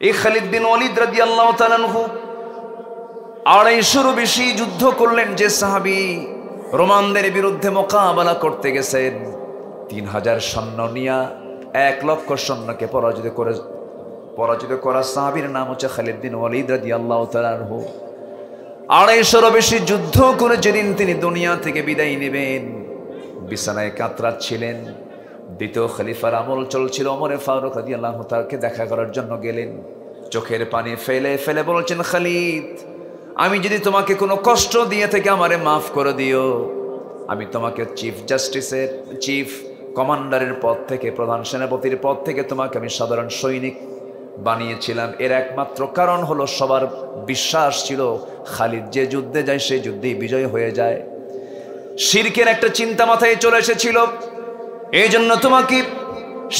এই খালিদ বিন ওয়ালিদ রাদিয়াল্লাহু তাআলা আনহু 250 বেশি যুদ্ধ করলেন। যে সাহাবী রোমানদের বিরুদ্ধে মোকাবেলা করতে গেছেন 3000 সৈন্য নিয়ে 1 লক্ষ সৈন্যকে পরাজিত করা সাহাবীর নাম হচ্ছে খালিদ বিন ওয়ালিদ রাদিয়াল্লাহু তাআলা আনহু। 250 বেশি যুদ্ধ করে যেদিন তিনি দুনিয়া থেকে বিদায় নেবেন বিছানায় কাতরাচ্ছিলেন। দ্বিতীয় খলিফার আমল চলছিল, ওমর ফারুক রাদিয়াল্লাহু তাআলাকে দেখা করার জন্য গেলেন। চোখের পানি ফেলে ফেলে বলছেন, খালিদ, আমি যদি তোমাকে কোনো কষ্ট দিয়ে থেকে আমারে মাফ করে দিও, আমি তোমাকে চিফ কমান্ডারের পদ থেকে, প্রধান সেনাপতির পদ থেকে তোমাকে আমি সাধারণ সৈনিক বানিয়েছিলাম। এর একমাত্র কারণ হলো সবার বিশ্বাস ছিল খালিদ যে যুদ্ধে যায় সেই যুদ্ধেই বিজয় হয়ে যায়। শিরকের একটা চিন্তা মাথায় চলে এসেছিল। এই জন্য তোমাকে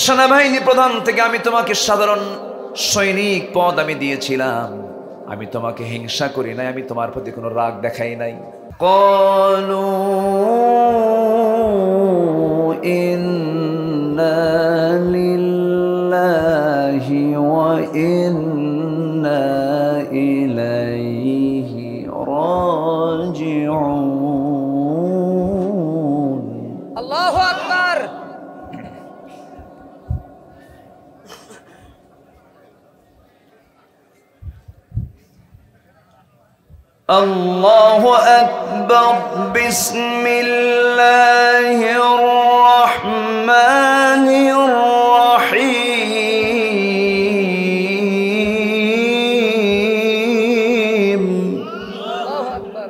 সেনাবাহিনী প্রধান থেকে আমি তোমাকে সাধারণ সৈনিক পদ আমি দিয়েছিলাম। আমি তোমাকে হিংসা করি নাই, আমি তোমার প্রতি কোনো রাগ দেখাই নাই। ক্বালু ইন্না লিল্লাহি ওয়া ইন্না ইলাইহি রাজিউন। আল্লাহু আকবার। আল্লাহু আকবার। বিসমিল্লাহির রহমানির রহিম। আল্লাহু আকবার।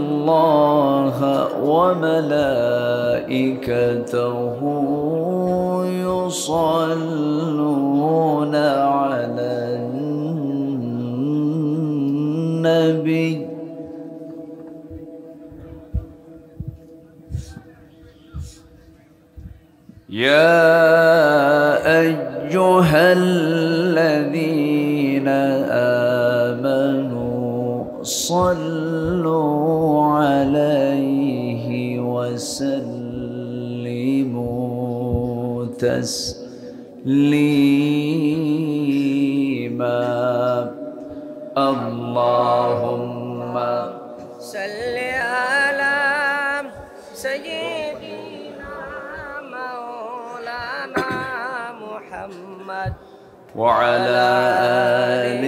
ইন্নাল্লাহা ওয়া মালাইকাতাহু ইউসাল্লুনা আলান নবী ইয়া আইয়ুহাল্লাযীনা আমানু صلوا عليه وسلموا تسليما اللهم صل على سيدنا مولانا محمد وعلى آل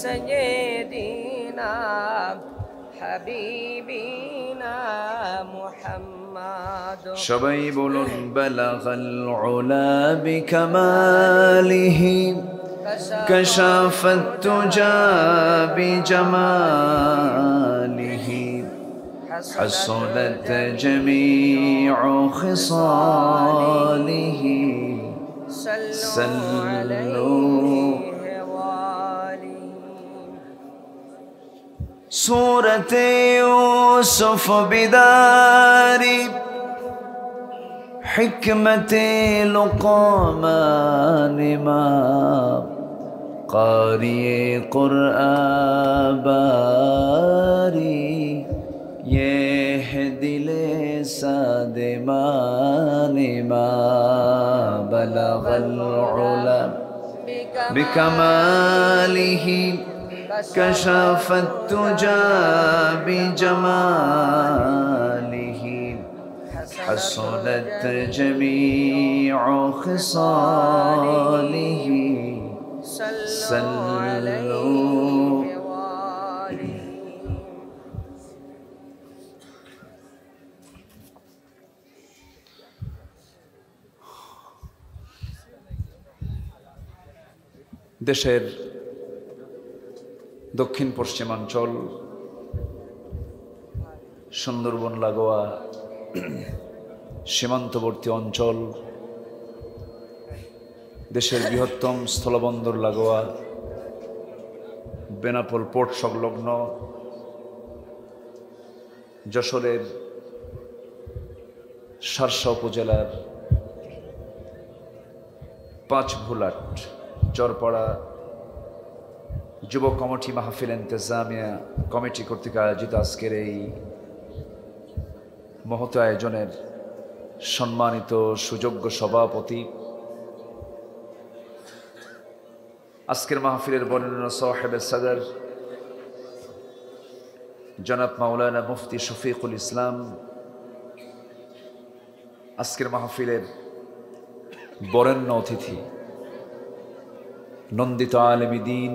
سيدنا حبيبنا محمد। সবাই বলুন বালাগাল উলা বিকামালিহি কাশাফাত তুজা বিজামালিহি حصلت جميع خصاله صلوا سورة يوسف بداري حكمة لقمان ما قارئ قرآن باري يهدي لسادمان ما بلغ العلا بكماله كشف التجى بجماله حصلت جميع خصاله صلوا দেশের দক্ষিণ পশ্চিমাঞ্চল সুন্দরবন লাগোয়া সীমান্তবর্তী অঞ্চল, দেশের বৃহত্তম স্থলবন্দর লাগোয়া বেনাপোল পোর্ট সংলগ্ন যশোরের শার্শা উপজেলার পাঁচভুলাট চরপাড়া যুব কমিটি মাহফিল ইন্তেজামিয়া কমিটি কর্তৃক আয়োজিত আজকের এই মহৎ আয়োজনের সম্মানিত সুযোগ্য সভাপতি, আজকের মাহফিলের বর্ণনা সাহেবে সদর জনাব মাওলানা মুফতি শফিকুল ইসলাম, আজকের মাহফিলের বরেণ্য অতিথি, নন্দিত আলেমী দ্বীন,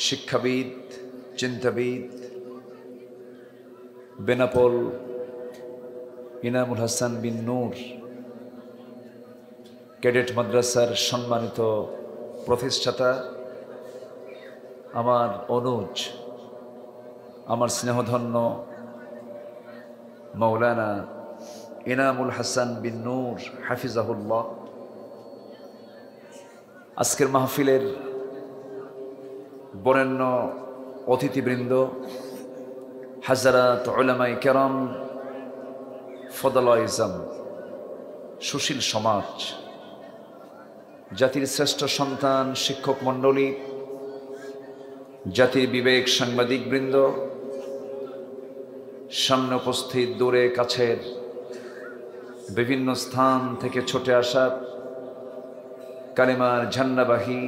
শিক্ষাবিদ, চিন্তাবিদ, বেনাপোল ইনামুল হাসান বিন নূর ক্যাডেট মাদ্রাসার সম্মানিত প্রতিষ্ঠাতা, আমার অনুজ, আমার স্নেহধন্য মাওলানা ইনামুল হাসান বিন নূর হাফিজাহুল্লাহ, আজকের মাহফিলের বরেণ্য অতিথিবৃন্দ, হাজারাত উলামায়ে কেরাম, ফদলায়ে ইজম, সুশীল সমাজ, জাতির শ্রেষ্ঠ সন্তান শিক্ষক মণ্ডলী, জাতির বিবেক সাংবাদিকবৃন্দ, সামনে উপস্থিত দূরে কাছের বিভিন্ন স্থান থেকে ছুটে আসা কালিমার ঝান্ডাবাহী,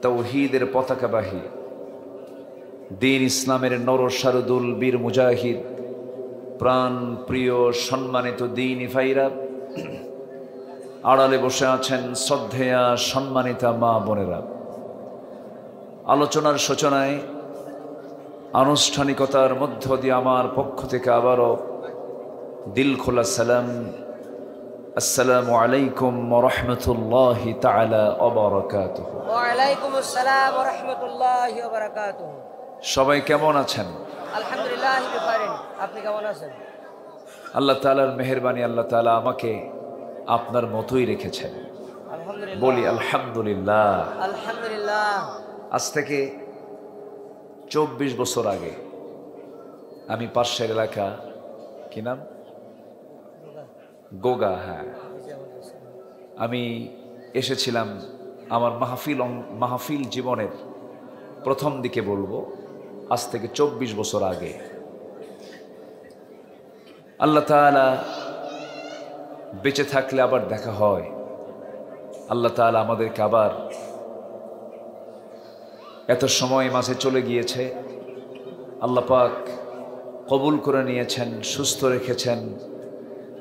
তাওহীদের পতাকাবাহী, দ্বীন ইসলামের নরসারদুল বীর মুজাহিদ, প্রাণ প্রিয় সম্মানিত দ্বীনি ভাইরা, আড়ালে বসে আছেন শ্রদ্ধেয়া সম্মানিতা মা বোনেরা, আলোচনার সূচনায় আনুষ্ঠানিকতার মধ্য দিয়ে আমার পক্ষ থেকে আবারও দিল খোলা সালাম, আসসালামু আলাইকুম ওয়া রাহমাতুল্লাহি তাআলা ওয়া বারাকাতুহু। ওয়া আলাইকুম আসসালাম ওয়া রাহমাতুল্লাহি ওয়া বারাকাতুহু। সবাই কেমন আছেন? আলহামদুলিল্লাহ বিখাইর। আপনি কেমন আছেন? আল্লাহ তাআলার মেহেরবানি, আল্লাহ তাআলা আমাকে আপনার মতোই রেখেছেন, আলহামদুলিল্লাহ। বলি আলহামদুলিল্লাহ। আলহামদুলিল্লাহ। আজ থেকে 24 বছর আগে আমি পাশের এলাকা, কি নাম, গোগা, হ্যাঁ, আমি এসেছিলাম আমার মাহফিল জীবনের প্রথম দিকে বলবো, আজ থেকে 24 বছর আগে। আল্লাহ তাআলা বেঁচে থাকলে আবার দেখা হয়, আল্লাহ তাআলা আমাদেরকে আবার এত সময় মাঝে চলে গিয়েছে, আল্লাহ পাক কবুল করে নিয়েছেন, সুস্থ রেখেছেন,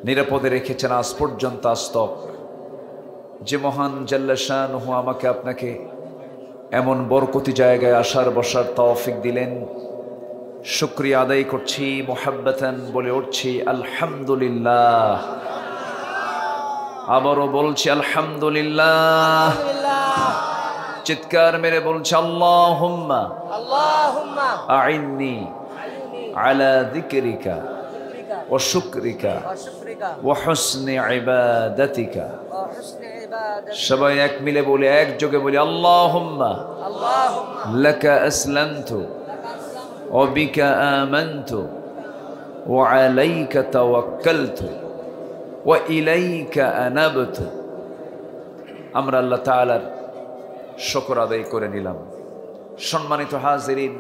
নিরাপদে রেখেছেন আজ পর্যন্ত আস্তক। যে মহান জাল্লা শানুহু আমাকে আপনাকে এমন বরকতি জায়গায় আসার বসার তৌফিক দিলেন, শুকরিয়া আদায় করছি, মুহাব্বাতান বলে উঠছি আলহামদুলিল্লাহ। আবারও বলছি আলহামদুলিল্লাহ। চিৎকার মেরে বলছি আল্লাহুম্মা আল্লাহুম্মা আইন্নি আলা যিকরিকা ওয়া শুকরিকা ওয়া হুসনি ইবাদাতিকা। সবাই এক মিলে বলি, একযোগে বলি আল্লাহুম্মা লাকা আসলামতু ওয়া বিকা আমানতু ওয়া আলাইকা তাওয়াক্কালতু ওয়া ইলাইকা আনাবতু। আমরা আল্লাহ তাআলার শুকর আদায় করে নিলাম। সম্মানিত হাজিরিন,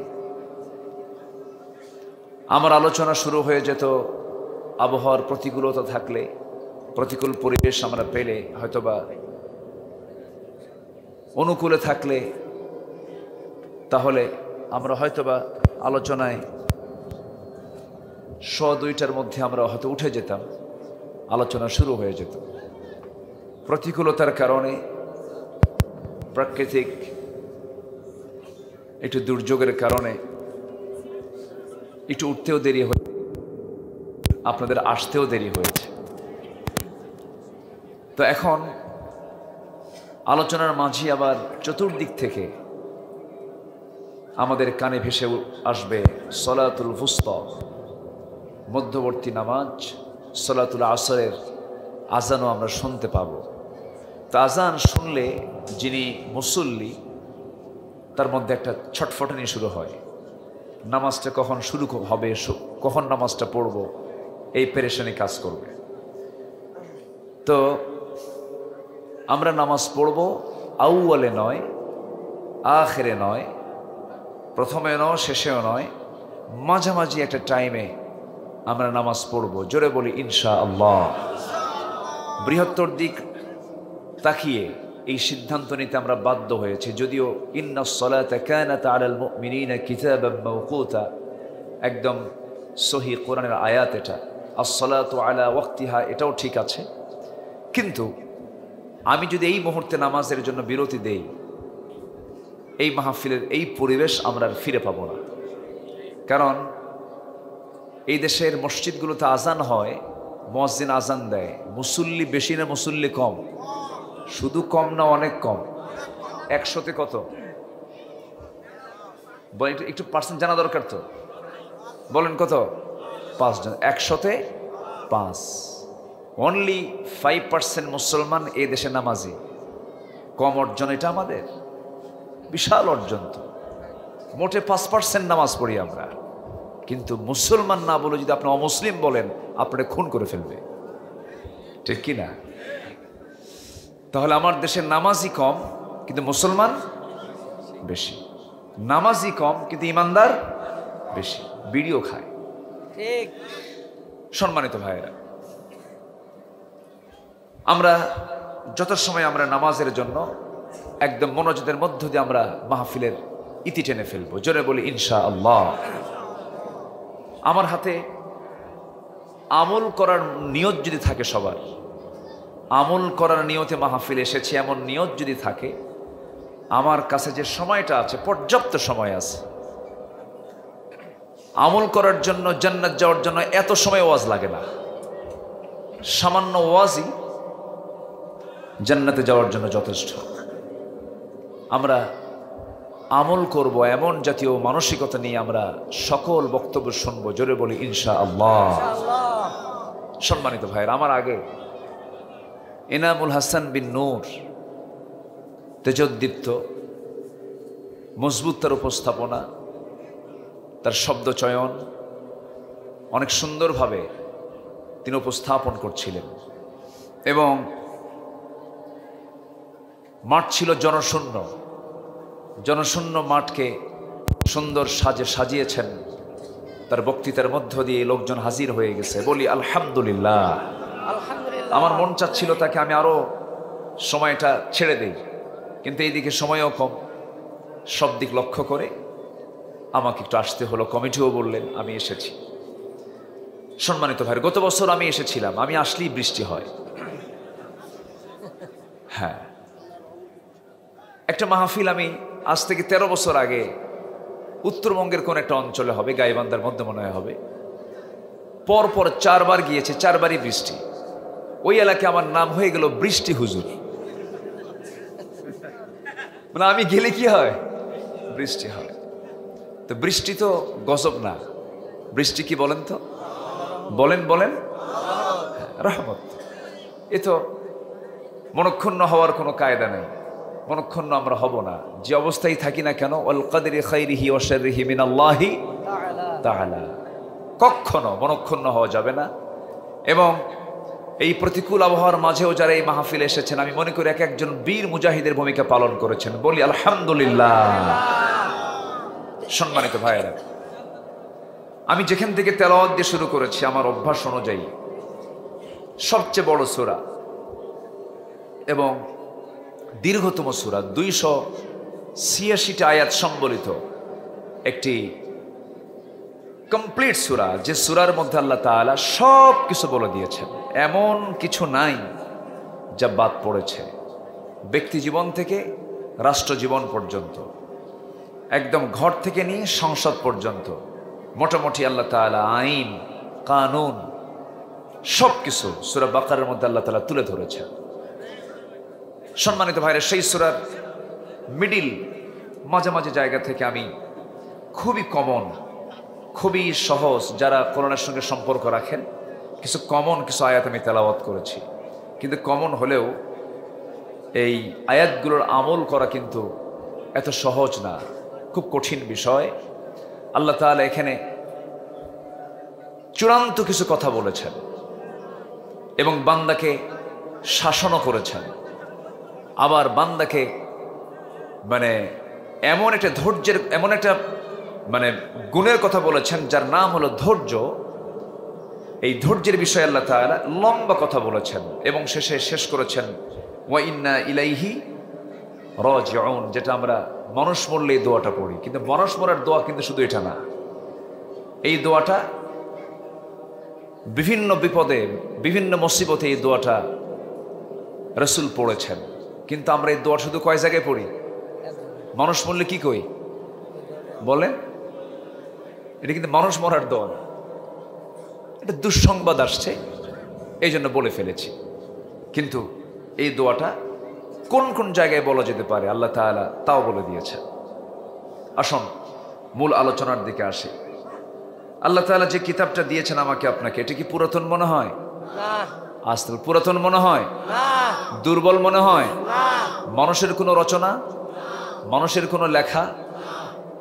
আমার আলোচনা শুরু হয়ে যেত আবহাওয়ার প্রতিকূলতা থাকলে, প্রতিকূল পরিবেশ আমরা পেলে, হয়তোবা অনুকূলে থাকলে, তাহলে আমরা হয়তোবা আলোচনায় 102টার মধ্যে আমরা হয়তো উঠে যেতাম, আলোচনা শুরু হয়ে যেত। প্রতিকূলতার কারণে, প্রাকৃতিক একটু দুর্যোগের কারণে একটু উঠতেও দেরি হয়ে, আপনাদের আসতেও দেরি হয়েছে। তো এখন আলোচনার মাঝে আবার চতুর্দিক থেকে আমাদের কানে ভেসে আসবে সলাতুল ফুস্তা, মধ্যবর্তী নামাজ, সলাতুল আসরের আজানও আমরা শুনতে পাব। তো আজান শুনলে যিনি মুসল্লি, তার মধ্যে একটা ছটফটানি শুরু হয়, নামাজটা কখন শুরু হবে, কখন নামাজটা পড়ব, এই পেরেশানি কাজ করবে। তো আমরা নামাজ পড়ব আউয়ালে নয়, আখেরে নয়, প্রথমে নয়, শেষেও নয়, মাঝামাঝি একটা টাইমে আমরা নামাজ পড়ব, জোরে বলি ইনশাআল্লাহ। বৃহত্তর দিক তাকিয়ে এই সিদ্ধান্ত নিতে আমরা বাধ্য হয়েছি, যদিও ইন্নাস সালাতা কানাত আলাল মুমিনিনা কিতাবাম মাওকুতা, একদম সহিহ কোরআনের আয়াত এটা, আস-সালাতু আলা ওয়াক্তিহা, এটাও ঠিক আছে। কিন্তু আমি যদি এই মুহূর্তে নামাজের জন্য বিরতি দেই, এই মাহফিলের এই পরিবেশ আমরা আর ফিরে পাবো না। কারণ এই দেশের মসজিদগুলোতে আজান হয়, মুয়াজ্জিন আজান দেয়, মুসল্লি বেশি না মুসল্লি কম? শুধু কম না অনেক কম? 100-তে কত বলেন? একটু পার্সেন্ট জানা দরকার তো, বলেন কত? 5 জন। 100-তে 5। অনলি 5% মুসলমান এই দেশে নামাজি। কম অর্জন এটা আমাদের? বিশাল অর্জন তো। মোটে 5% নামাজ পড়ি আমরা, কিন্তু মুসলমান না বলে যদি আপনি অমুসলিম বলেন, আপনাকে খুন করে ফেলবে, ঠিক কি না? তাহলে আমার দেশের নামাজি কম কিন্তু মুসলমান বেশি, নামাজি কম কিন্তু ইমানদার বেশি, বিড়িও খায়। ঠিক। সম্মানিত ভাইয়েরা, আমরা যত সময় আমরা নামাজের জন্য একদম মনোযোগের মধ্য দিয়ে আমরা মাহফিলের ইতি টেনে ফেলবো, জোরে বলি ইনশাআল্লাহ। আমার হাতে আমল করার নিয়ত যদি থাকে, সবার আমল করার নিয়তে মাহফিল এসেছে এমন নিয়ত যদি থাকে, আমার কাছে যে সময়টা আছে, পর্যাপ্ত সময় আছে আমল করার জন্য, জান্নাত যাওয়ার জন্য। এত সময় ওয়াজ লাগে না, সামান্য ওয়াজই জান্নাতে যাওয়ার জন্য যথেষ্ট। আমরা আমল করব এমন জাতীয় মানসিকতা নিয়ে আমরা সকল বক্তব্য শুনবো, জোরে বলি ইনশাআল্লাহ। সম্মানিত ভাইয়েরা, আমার আগে এনামুল হাসান বিন নূর, তেজোদ্দীপ্ত, মজবুত তার উপস্থাপনা, তার শব্দ চয়ন অনেক সুন্দরভাবে তিনি উপস্থাপন করছিলেন, এবং মাঠ ছিল জনশূন্য। জনশূন্য মাঠকে সুন্দর সাজিয়েছেন। তার বক্তৃতার মধ্য দিয়ে লোকজন হাজির হয়ে গেছে, বলি আলহামদুলিল্লাহ। আলহামদুলিল্লাহ। আমার মন চাচ্ছিল তাকে আমি আরো সময়টা ছেড়ে দেই, কিন্তু এইদিকে সময়ও কম। সব দিক লক্ষ্য করে আমাকে একটু আসতে হলো, কমিটিও বললেন, আমি এসেছি। সম্মানিত ভাই, গত বছর আমি এসেছিলাম, আমি আসলেই বৃষ্টি হয়। হ্যাঁ, একটা মাহফিল আমি আজ থেকে 13 বছর আগে উত্তরবঙ্গের কোন একটা অঞ্চলে হবে, গাইবান্ধার মধ্যে মনে হয় হবে, পরপর 4 বার গিয়েছে, 4 বারই বৃষ্টি। ওই এলাকায় আমার নাম হয়ে গেল বৃষ্টি হুজুর। মানে আমি গেলে কি হয়? বৃষ্টি হয়। তো বৃষ্টি তো গজব না, বৃষ্টি কি বলেন তো? বলেন বলেন, রহমত। এ তো মনক্ষুণ্ণ হওয়ার কোনো কায়দা নেই, মনক্ষুণ্ণ আমরা হব না, যে অবস্থায় থাকি না কেন। ওয়াল কদরি খাইরিহি ওয়া শাররিহি মিনাল্লাহি তাআলা। কখনো মনক্ষুণ্ণ হওয়া যাবে না। এবং এই প্রতিকূল আবহাওয়ার মাঝেও যারা এই মাহফিলে এসেছেন, আমি মনে করি এক একজন বীর মুজাহিদের ভূমিকা পালন করেছেন, বলি আলহামদুলিল্লাহ। সম্মানিত ভাইয়েরা, আমি যেখান থেকে তেলাওয়াত দিয়ে শুরু করেছি, আমার অভ্যাস অনুযায়ী সবচেয়ে বড় সূরা এবং দীর্ঘতম সূরা, 286টা আয়াত সম্বলিত একটি কমপ্লিট সূরা, যে সূরার মধ্যে আল্লাহ তাআলা সব কিছু বলে দিয়েছেন। এমন কিছু নাই যা বাদ পড়েছে, ব্যক্তি জীবন থেকে রাষ্ট্র জীবন পর্যন্ত, একদম ঘর থেকে নিয়ে সংসদ পর্যন্ত মোটামুটি আল্লাহ তাআলা আইন কানুন সব কিছু সূরা বাকারার মধ্যে আল্লাহ তাআলা তুলে ধরেছেন। সম্মানিত ভাইরা, সেই সূরার মিডিল মাঝামাঝি জায়গা থেকে আমি খুবই কমন, খুবই সহজ, যারা কোরআনের সঙ্গে সম্পর্ক রাখেন, কিছু কমন কিছু আয়াত আমি তেলাওয়াত করেছি। কিন্তু কমন হলেও এই আয়াতগুলোর আমল করা কিন্তু এত সহজ না, খুব কঠিন বিষয়। আল্লাহ তাআলা এখানে চূড়ান্ত কিছু কথা বলেছেন এবং বান্দাকে শাসনও করেছেন, আবার বান্দাকে মানে এমন একটা ধৈর্যের, এমন একটা মানে গুণের কথা বলেছেন যার নাম হলো ধৈর্য। এই ধৈর্যের বিষয়ে আল্লাহ তাআলা লম্বা কথা বলেছেন এবং শেষে শেষ করেছেন ওয়া ইন্না ইলাইহি রাজিউন, যেটা আমরা মানুষ মরলে এই দোয়াটা পড়ি, কিন্তু মানুষ মরার দোয়া কিন্তু শুধু এটা না। এই দোয়াটা বিভিন্ন বিপদে বিভিন্ন মুসিবতে এই দোয়াটা রাসূল পড়েছেন, কিন্তু আমরা এই দোয়া শুধু কয় জায়গায় পড়ি? মানুষ মরলে কি কই বলেন? এটা কিন্তু মানুষ মরার দোয়া না, এটা দুঃসংবাদ আসছে এই জন্য বলে ফেলেছি। কিন্তু এই দোয়াটা কোন কোন জায়গায় বলা যেতে পারে আল্লাহ তাআলা তাও বলে দিয়েছেন। আসুন মূল আলোচনার দিকে আসি। আল্লাহ তাআলা যে কিতাবটা দিয়েছেন আমাকে আপনাকে, এটা কি পুরাতন মনে হয়? না আসল পুরাতন মনে হয়? না দুর্বল মনে হয়? না মানুষের কোনো রচনা, মানুষের কোনো লেখা,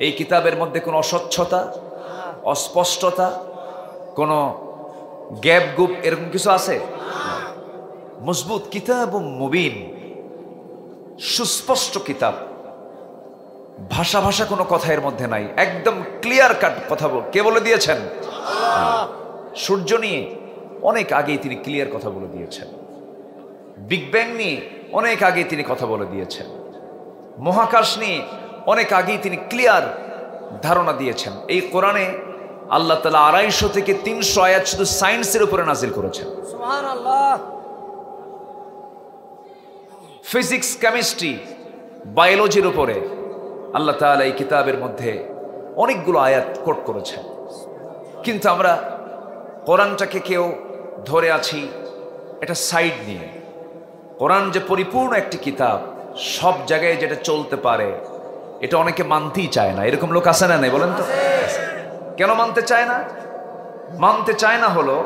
এই কিতাবের মধ্যে কোনো অস্বচ্ছতা, অস্পষ্টতা, কোনো গ্যাপ গুপ এরকম কিছু আছে? মজবুত কিতাব মুবিন, সুস্পষ্ট কিতাব, ভাষা ভাষা কোনো কথা এর মধ্যে নাই, একদম ক্লিয়ার কাট কথা কে বলে দিয়েছেন? সূর্য নিয়ে অনেক আগেই তিনি ক্লিয়ার কথা বলে দিয়েছেন। বিগ ব্যাং নিয়ে অনেক আগেই তিনি কথা বলে দিয়েছেন। মহাকাশ নিয়ে অনেক আগেই তিনি ক্লিয়ার ধারণা দিয়েছেন। এই কোরআনে আল্লাহ তাআলা 250 থেকে 300 আয়াত শুধু সায়েন্সের উপরে নাজিল করেছেন। সুবহানাল্লাহ। ফিজিক্স, কেমিস্ট্রি, বায়োলজির উপরে আল্লাহ তাআলা এই কিতাবের মধ্যে অনেকগুলো আয়াত কোট করেছেন। কিন্তু আমরা কোরআনটাকে কেউ ধরে আছি এটা সাইড নিয়ে। কোরআন যে পরিপূর্ণ একটি কিতাব, সব জায়গায় যেটা চলতে পারে, এটা অনেকে মানতেই চায় না। এরকম লোক আছে না নাই বলেন তো? কেন মানতে চায় না? মানতে চায় না হলো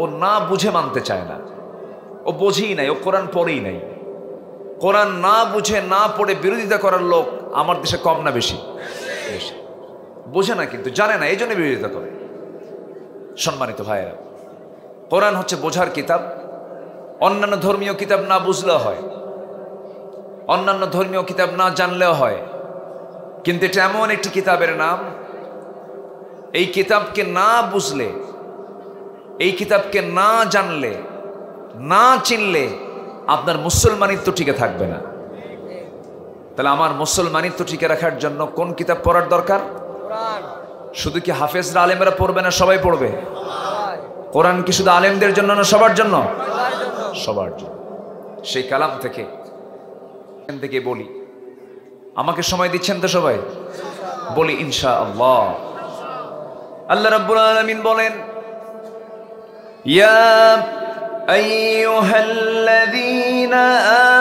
ও না বুঝে মানতে চায় না, ও বোঝেই নাই, ও কোরআন পড়েই নাই। কোরআন না বুঝে না পড়ে বিরোধিতা করার লোক আমার দেশে কম না বেশি? বেশি। বোঝে না কিন্তু জানে না, এই জন্য বিরোধিতা করে। সম্মানিত ভাইয়েরা, কোরআন হচ্ছে বোঝার কিতাব। অন্যান্য ধর্মীয় কিতাব না বুঝলেও হয়, অন্যান্য ধর্মীয় কিতাব না জানলেও হয়, কিন্তু এটা এমন একটি কিতাবের নাম, এই কিতাবকে না বুঝলে, এই কিতাবকে না জানলে, না চিনলে আপনার মুসলমানিত্ব টিকে থাকবে না। তাহলে আমার মুসলমানিত্ব টিকে রাখার জন্য কোন কিতাব পড়ার দরকার? কোরআন। শুধু কি হাফেজরা আলেমরা পড়বে না সবাই পড়বে? সবাই। কোরআন কি শুধু আলেমদের জন্য না সবার জন্য? সবার জন্য। সবার জন্য। সেই কালাম থেকে বলি, আমাকে সময় দিচ্ছেন তো সবাই? বলি ইনশাআল্লাহ। আল্লাহ রাব্বুল আলামিন বলেন, ইয়া আইয়ুহাল্লাযীনা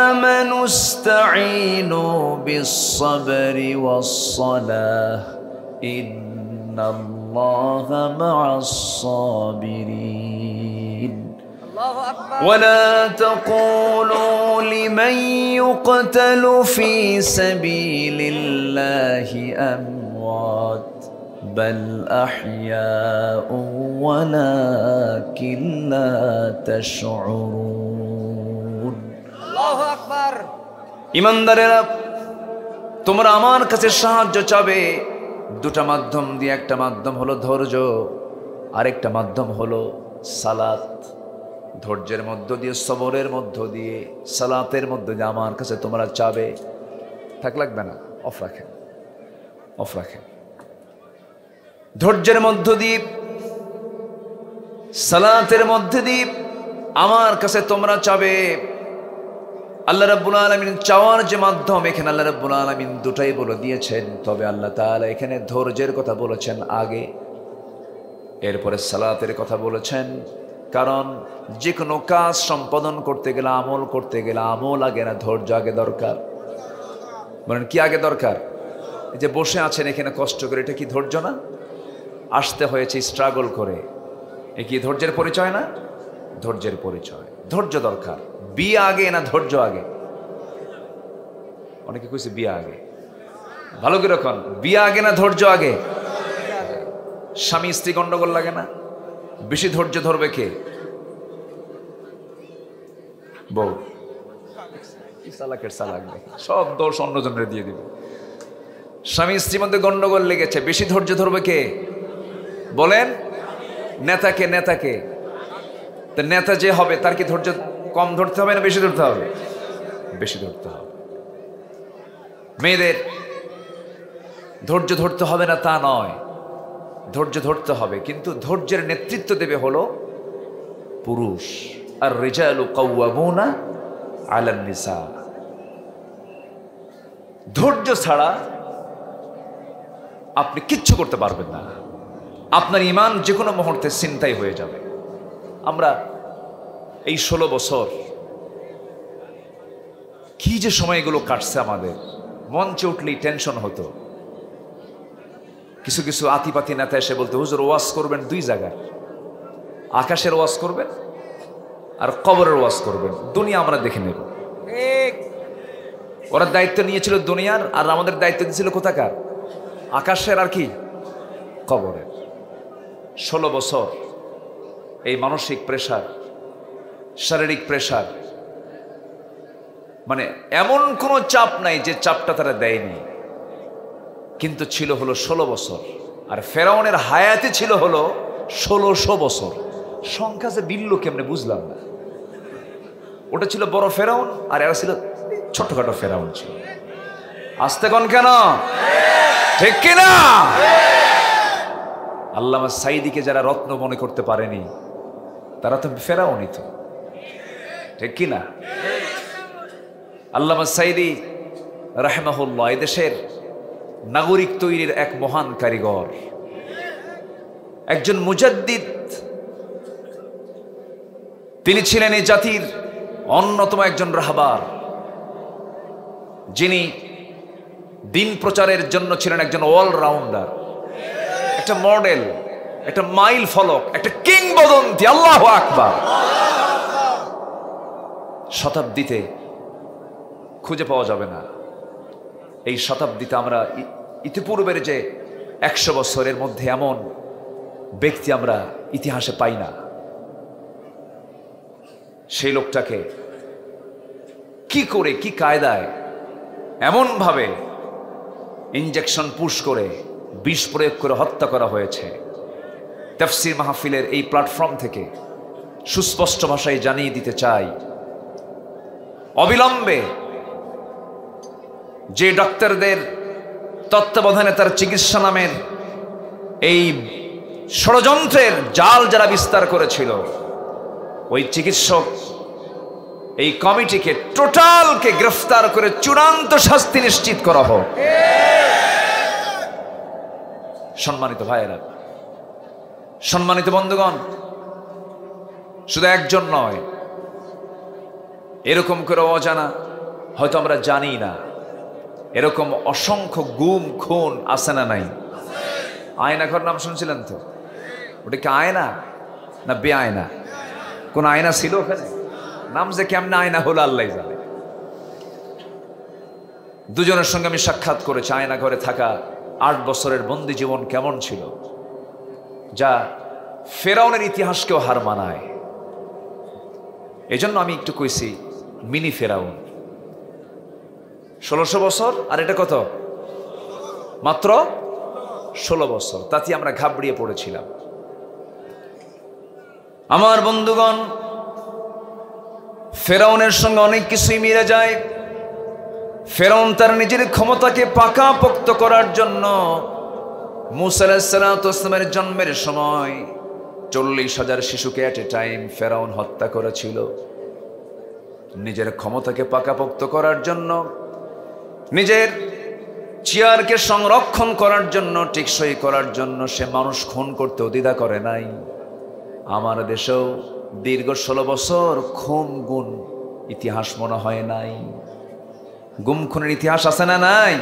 আমানু ইসতাঈনু বিস-সাবরি ওয়াস-সালাহ ইন্নাল্লাহা মা'আস-সাবিরিন আল্লাহু আকবার। ولا تقولوا لمن يقتل في سبيل الله أموات بل أحياء ولكن لا تشعرون আল্লাহু আকবার। ইমানদারেরা, তোমরা আমার কাছে সাহায্য চাবে দুটা মাধ্যম দিয়ে। একটা মাধ্যম হলো ধৈর্য, আরেকটা মাধ্যম হলো সালাত। ধৈর্যের মধ্য দিয়ে, সবরের মধ্য দিয়ে, সালাতের মধ্য দিয়ে আমার কাছে তোমরা চাবে। থাক লাগবে না, অফ রাখেন, অফ রাখেন। ধৈর্যের মধ্য দিয়ে, সালাতের মধ্যে দিয়ে আমার কাছে তোমরা চাবে। আল্লাহ রাব্বুল আলামিন চাওয়ার যে মাধ্যম, এখানে আল্লাহ রাব্বুল আলামিন দুটাই বলে দিয়েছেন। তবে আল্লাহ তাআলা এখানে ধৈর্যের কথা বলেছেন আগে, এরপরে সালাতের কথা বলেছেন। কারণ যে কোনো কাজ সম্পাদন করতে গেলে, আমল করতে গেলে আমল আগে না ধৈর্য আগে দরকার? বলেন কি আগে দরকার? এই যে বসে আছেন এখানে কষ্ট করে, এটা কি ধৈর্য না? আসতে হয়েছে স্ট্রাগল করে, এ কি ধৈর্যের পরিচয় না? ধৈর্যের পরিচয়। ধৈর্য দরকার। বিয়ে আগে না ধৈর্য আগে? অনেকে কইছে বিয়ে আগে। ভালো করে রাখুন, বিয়ে আগে না ধৈর্য আগে? স্বামী স্ত্রী গন্ডগোল লাগে না? বেশি ধৈর্য ধরবে কে? বউ। সালাকের সালাক নেই, সব দোষ অন্যজনের দিয়ে দিবে। স্বামী স্ত্রীর মধ্যে গন্ডগোল লেগেছে, বেশি ধৈর্য ধরবে কে বলেন? নেতাকে তো নেতা যে হবে তার কি ধৈর্য কম ধরতে হবে না বেশি ধরতে হবে? বেশি ধরতে হবে। মেয়েদের ধৈর্য ধরতে হবে না তা নয়, ধৈর্য ধরতে হবে, কিন্তু ধৈর্যের নেতৃত্ব দেবে হলো পুরুষ। আর রিজালু কাওয়ামুনা আলান নিসা। ধৈর্য ছাড়া আপনি কিচ্ছু করতে পারবেন না, আপনার ঈমান যে কোনো মুহূর্তে ছিনতাই হয়ে যাবে। আমরা এই 16 বছর কি যে সময়গুলো কাটছে, আমাদের মঞ্চে উঠলেই টেনশন হতো। কিছু কিছু আতিপাতি নেতা এসে বলতে, হুজুর ওয়াজ করবেন 2 জায়গায়, আকাশের ওয়াজ করবেন আর কবরের ওয়াজ করবেন, দুনিয়া আমরা দেখে নেব। ওরা দায়িত্ব নিয়েছিল দুনিয়ার, আর আমাদের দায়িত্ব দিয়েছিল কোথাকার? আকাশের আর কি কবরের। 16 বছর এই মানসিক প্রেসার, শারীরিক প্রেসার, মানে এমন কোনো চাপ নাই যে চাপটা তারা দেয়নি, কিন্তু ছিল হলো 16 বছর। আর ফেরাউনের হায়াতে ছিল হলো 1600 বছর। সংখ্যা যে বিল্ল কেমনে বুঝলাম না। ওটা ছিল বড় ফেরাউন, আর এরা ছিল ছোটখাটো ফেরাউন ছিল। আসতে কোন কেন, ঠিক কিনা? আল্লামা সাইদিকে যারা রত্ন মনে করতে পারেনি তারা তো ফেরাউনই তো, ঠিক কিনা? আল্লামা সাইদি রাহমাহুল্লাহ এদেশের নাগরিক তৈরির এক মহান কারিগর, একজন মুজাদ্দিদ। তিনি ছিলেন এই জাতির অন্যতম একজন রাহবার, যিনি দিন প্রচারের জন্য ছিলেন একজন অলরাউন্ডার, একটা মডেল, একটা মাইল ফলক, একটা কিংবদন্তি। আল্লাহু আকবার। শতাব্দীতে খুঁজে পাওয়া যাবে না। এই শতাব্দীতে আমরা ইতিপূর্বের যে 100 বছরের মধ্যে এমন ব্যক্তি আমরা ইতিহাসে পাই না। সেই লোকটাকে কি করে, কি কায়দায়, এমন ভাবে ইনজেকশন পুশ করে, বিষ প্রয়োগ করে হত্যা করা হয়েছে, তাফসীর মাহফিলের এই প্ল্যাটফর্ম থেকে সুস্পষ্ট ভাষায় জানিয়ে দিতে চাই। অবিলম্বে যে ডাক্তারদের তত্ত্বাবধানে তার চিকিৎসা নামের এই ষড়যন্ত্রের জাল যারা বিস্তার করেছিল, ওই চিকিৎসক, এই কমিটিকে টোটালকে গ্রেফতার করে চূড়ান্ত শাস্তি নিশ্চিত করা হোক। সম্মানিত ভাইয়েরা, সম্মানিত বন্ধুগণ, শুধু একজন নয়, এরকম করে অজানা, হয়তো আমরা জানি না, এরকম অসংখ্য গুম খুন আছে না নাই? আয়নাঘর নাম শুনছিলেন তো? ওটা কি আয়না না বেআয়না? কোন আয়না ছিল ওখানে? নাম যে কেমনে আয়না হলো আল্লাহ জানে। দুজনের সঙ্গে আমি সাক্ষাৎ করেছি। আয়না ঘরে থাকা 8 বছরের বন্দি জীবন কেমন ছিল, যা ফেরাউনের ইতিহাসকেও হার মানায়। এজন্য আমি একটু কইছি মিনি ফেরাউন। 1600 বছর, আর এটা কত? মাত্র 16 বছর। তাতে আমরা ঘাবড়িয়ে পড়েছিলাম। আমার বন্ধুগণ, ফেরাউনের সঙ্গে অনেক কিছুই মিলে যায়। ফেরাউন তার নিজের ক্ষমতাকে পাকাপোক্ত করার জন্য মূসা আলাইহিস সালামের জন্মের সময় 40,000 শিশুকে এট এ টাইম ফেরাউন হত্যা করেছিল। নিজের ক্ষমতাকে পাকাপোক্ত করার জন্য, নিজের চেয়ারকে সংরক্ষণ করার জন্য, টেকসই করার জন্য সে মানুষ খুন করতে দ্বিধা করে নাই। আমার দেশেও দীর্ঘ 16 বছর খুন গুণ ইতিহাস মনে হয় নাই। গুম খুনের ইতিহাস আছে না নাই?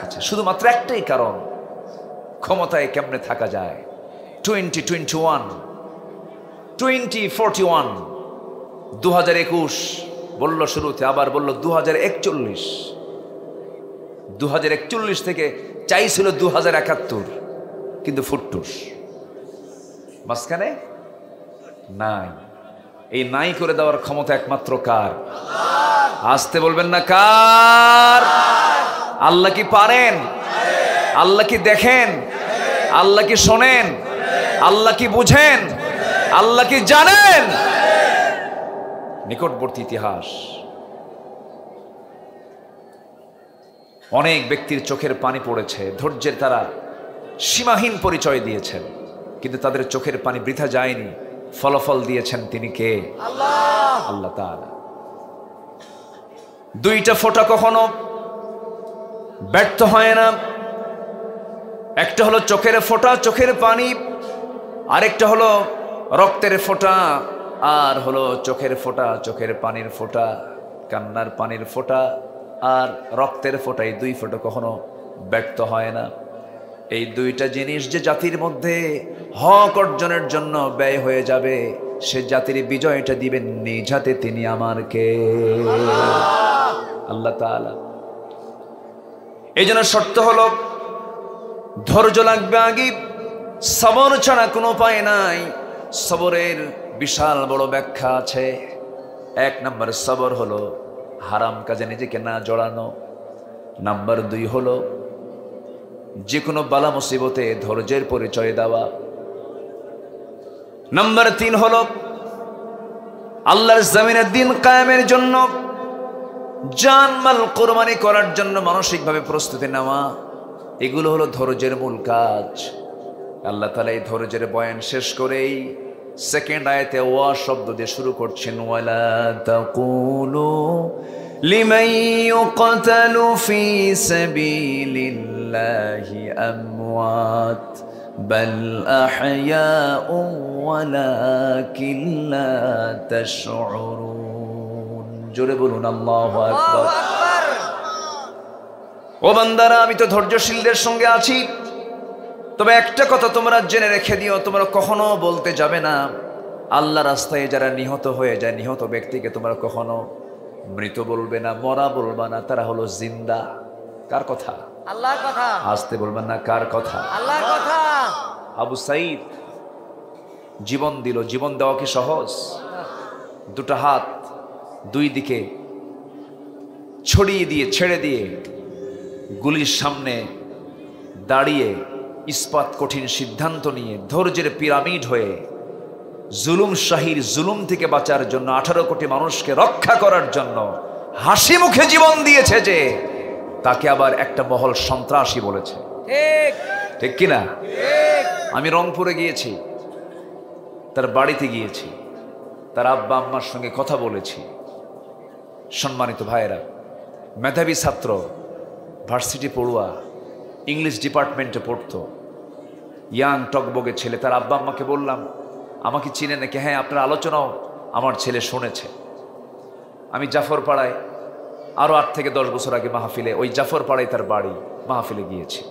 আচ্ছা, শুধুমাত্র একটাই কারণ, ক্ষমতায় কেমনে থাকা যায়। 2021 2041 2021 বলল শুরুতে, আবার বলল 2041। 2041 থেকে চাইছিল 2071, কিন্তু ফুটটুস মাঝখানে নাই। এই নাই করে দেওয়ার ক্ষমতা একমাত্র কার? আসতে বলবেন না কার? আল্লাহ কি পারেন? আল্লাহ কি দেখেন? আল্লাহ কি শোনেন? আল্লাহ কি বুঝেন? আল্লাহ কি জানেন? নিকটবর্তী ইতিহাস অনেক ব্যক্তির চোখের পানি পড়েছে, ধৈর্যের তারা সীমাহীন পরিচয় দিয়েছেন, কিন্তু তাদের চোখের পানি বৃথা যায়নি। ফলাফল দিয়েছেন তিনি কে? আল্লাহ। আল্লাহ তাআলা। দুইটা ফোঁটা কখনো ব্যর্থ হয় না। একটা হলো চোখের ফোঁটা, চোখের পানি, আরেকটা হলো রক্তের ফোঁটা, আর হলো চোখের ফোঁটা, চোখের পানির ফোঁটা, কান্নার পানির ফোঁটা আর রক্তের ফোঁটা। এই দুই ফোঁটা কখনো ব্যর্থ হয় না। এই দুইটা জিনিস যে জাতির মধ্যে হক অর্জনের জন্য ব্যয় হয়ে যাবে, সে জাতির বিজয়টা দিবেন নিজ হাতে, তিনি আমার কে? আল্লাহ তাআলা। এই জন্য শর্ত হলো ধৈর্য লাগবে আগে, সবর ছাড়া কোনো উপায় নাই। সবরের বিশাল বড় ব্যাখ্যা আছে। এক নম্বর সবর হলো হারাম কাজে নিজেকে না জড়ানো। নাম্বার 2 হলো যে কোনো বালা মুসিবতে ধৈর্যের পরিচয় দেওয়া। নাম্বার 3 হলো আল্লাহর জমিনের দিন কায়েমের জন্য জানমাল কোরবানি করার জন্য মানসিকভাবে প্রস্তুতি নেওয়া। এগুলো হলো ধৈর্যের মূল কাজ। আল্লাহ তাআলা এই ধৈর্যের বয়ান শেষ করেই সেকেন্ড আয়াতে ওয়া শব্দ দিয়ে শুরু করছেন, ওয়ালা তাকুলু লিমান ইউকতালু ফি সাবিলিল্লাহি আমওয়াত বাল আহইয়াউ ওয়ালাকিন লা তাশউরুন। জোরে বলুন আল্লাহু আকবার। ও বান্দারা, আমি তো ধৈর্যশীলদের সঙ্গে আছি, তবে একটা কথা তোমরা জেনে রেখে দিও, তোমরা কখনো বলতে যাবে না আল্লাহ রাস্তায় যারা নিহত হয়ে যায়, নিহত ব্যক্তিকে তোমরা কখনো মৃত বলবে না, মরা বলবা না, তারা হলো জিন্দা। কার কথা? আল্লাহর কথা। আসতে বলবেন না, কার কথা? আল্লাহর কথা। আবু সাইদ জীবন দিল। জীবন দেওয়া কি সহজ? দুটো হাত দুই দিকে ছড়িয়ে দিয়ে, ছেড়ে দিয়ে, গুলির সামনে দাঁড়িয়ে ইস্পাত কঠিন সিদ্ধান্ত নিয়ে ধৈর্যের পিরামিড হয়ে জুলুম শাহীর জুলুম থেকে বাঁচার জন্য, 18 কোটি মানুষকে রক্ষা করার জন্য হাসি মুখে জীবন দিয়েছে, যে তাকে আবার একটা মহল সন্ত্রাসী বলেছে। ঠিক ঠিক কিনা? ঠিক। আমি রংপুরে গিয়েছি, তার বাড়িতে গিয়েছি, তার আব্বা আম্মার সঙ্গে কথা বলেছি। সম্মানিত ভাইয়েরা, মেধাবী ছাত্র, ভার্সিটি পড়ুয়া, ইংলিশ ডিপার্টমেন্টে পড়তো, ইয়াং টকবগে ছেলে। তার আব্বা আম্মাকে বললাম, আমাকে চিনে নাকি? হ্যাঁ, আপনার আলোচনাও আমার ছেলে শুনেছে। আমি জাফরপাড়ায় আরও 8 থেকে 10 বছর আগে মাহফিলে, ওই জাফরপাড়ায় তার বাড়ি, মাহফিলে গিয়েছি।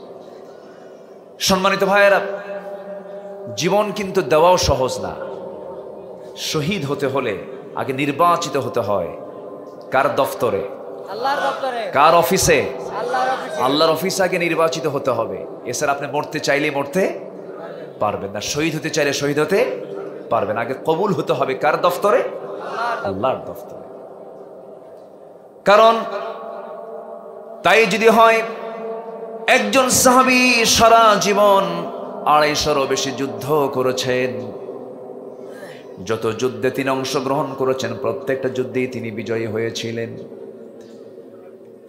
সম্মানিত ভাইয়েরা, জীবন কিন্তু দেওয়াও সহজ না। শহীদ হতে হলে আগে নির্বাচিত হতে হয়। কার দফতরে? আল্লাহর দপ্তরে। কার অফিসে? আল্লাহর অফিসে। আল্লাহর অফিসে আগে নির্বাচিত হতে হবে। এছাড়া আপনি মরতে চাইলে মরতে পারবেন না, শহীদ হতে চাইলে শহীদ হতে পারবেন। আগে কবুল হতে হবে কার দফতরে? আল্লাহর দফতরে। কারণ তাই যদি হয়, একজন সাহাবী সারা জীবন 250-ও বেশি যুদ্ধ করেছেন। যত যুদ্ধে তিনি অংশগ্রহণ করেছেন, প্রত্যেকটা যুদ্ধেই তিনি বিজয়ী হয়েছিলেন।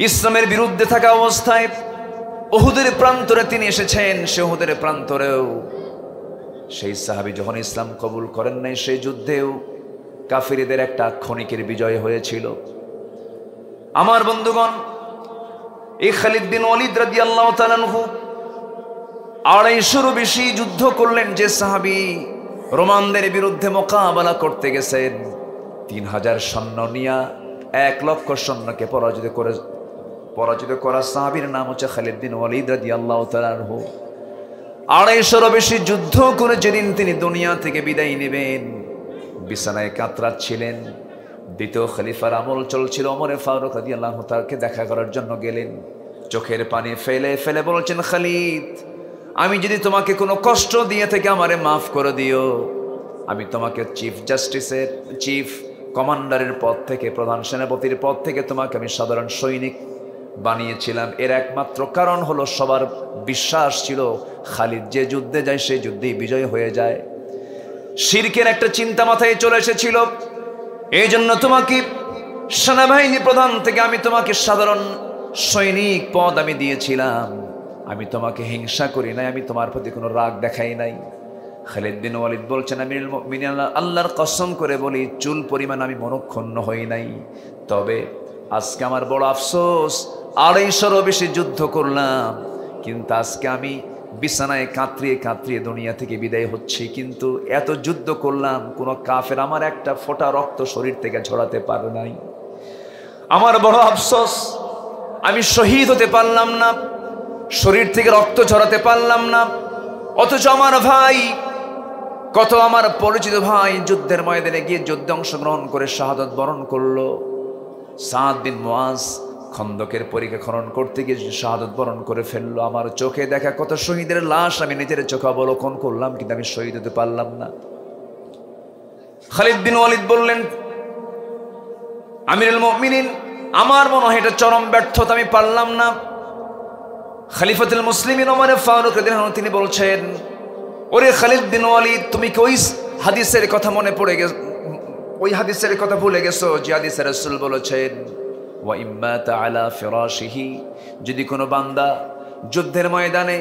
ইসলামের বিরুদ্ধে থাকা অবস্থায় উহুদের প্রান্তরে তিনি এসেছেন। সে উহুদের প্রান্তরেও সেই সাহাবী যখন ইসলাম কবুল করেন নাই, সেই যুদ্ধেও কাফিরদের একটা ক্ষণিকের বিজয় হয়েছিল। আমার বন্ধুগণ, এই খালিদ বিন ওয়ালিদ রাদিয়াল্লাহু তাআলা আনহু 250-এরও বেশি যুদ্ধ করলেন। যে সাহাবী রোমানদের বিরুদ্ধে মোকাবেলা করতে গেছেন, 3000 সৈন্য নিয়ে 1 লক্ষ সৈন্যকে পরাজিত করা সাহাবীর নাম হচ্ছে খালিদ বিন ওয়ালিদ রাদিয়াল্লাহু তাআলা আনহু। 250-এরও বেশি যুদ্ধ করে যেদিন তিনি দুনিয়া থেকে বিদায় নেবেন, বিছানায় কাতরাচ্ছিলেন। দ্বিতীয় খলিফার আমল চলছিল। ওমর ফারুক রাদিয়াল্লাহু আনহু তাকে দেখা করার জন্য গেলেন। চোখের পানি ফেলে ফেলে বলছেন, খালিদ, আমি যদি তোমাকে কোনো কষ্ট দিয়ে থেকে আমারে মাফ করে দিও, আমি তোমাকে চিফ কমান্ডারের পদ থেকে, প্রধান সেনাপতির পদ থেকে তোমাকে আমি সাধারণ সৈনিক বানিয়েছিলাম এর একমাত্র কারণ হলো সবার বিশ্বাস ছিল খালিদ যে যুদ্ধে যায় সেই যুদ্ধেই বিজয় হয়ে যায়। শিরকের একটা চিন্তা মাথায় চলে এসেছিল। এই জন্য তোমাকে সেনাবাহিনী প্রধান থেকে আমি তোমাকে সাধারণ সৈনিক পদ আমি দিয়েছিলাম। আমি তোমাকে হিংসা করি নাই, আমি তোমার প্রতি কোনো রাগ দেখাই নাই। খালিদ বিন ওয়ালিদ বলছেন, আমিরুল মুমিনিন আল্লাহর কসম করে বলি চুল পরিমাণ আমি মনক্ষুণ্ণ হই নাই। তবে আজকে আমার বড় আফসোস, 250 বেশি যুদ্ধ করলাম, কিন্তু আজকে আমি বিছানায় কাতরিয়ে কাতরিয়ে দুনিয়া থেকে বিদায় হচ্ছি। কিন্তু এত যুদ্ধ করলাম, কোনো কাফের আমার একটা ফোঁটা রক্ত শরীর থেকে ঝরাতে পারে নাই। আমার বড় আফসোস, আমি শহীদ হতে পারলাম না, শরীর থেকে রক্ত ঝরাতে পারলাম না। অথচ আমার ভাই, কত আমার পরিচিত ভাই যুদ্ধের ময়দানে গিয়ে যুদ্ধে অংশগ্রহণ করে শাহাদাত বরণ করলো। সাদ বিন মুআজ খন্দকের পরীক্ষা খনন করতে গিয়ে শাহাদাত বরণ করে ফেললো। আমার চোখে দেখা কত শহীদের লাশ আমি নিজের চোখে অবলোকন করলাম, কিন্তু আমি শহীদ হতে পারলাম না। খালিদ বিন ওয়ালিদ বললেন, আমিরুল মুমিনিন আমার মনে হয় এটা চরম ব্যর্থতা, আমি পারলাম না। খলিফাতুল মুসলিমিন ওমর ফারুক রাদিয়াল্লাহু আনহু তিনি বলছেন, ওরে খালিদ বিন ওয়ালিদ, তুমি কি ওই হাদিসের কথা মনে পড়ে গেছে, ওই হাদিসের কথা ভুলে গেছো যে হাদিসে রাসূল বলেছেন, ওয়া ইম্মাতা আলা ফিরাশিহি, যদি কোনো বান্দা যুদ্ধের ময়দানে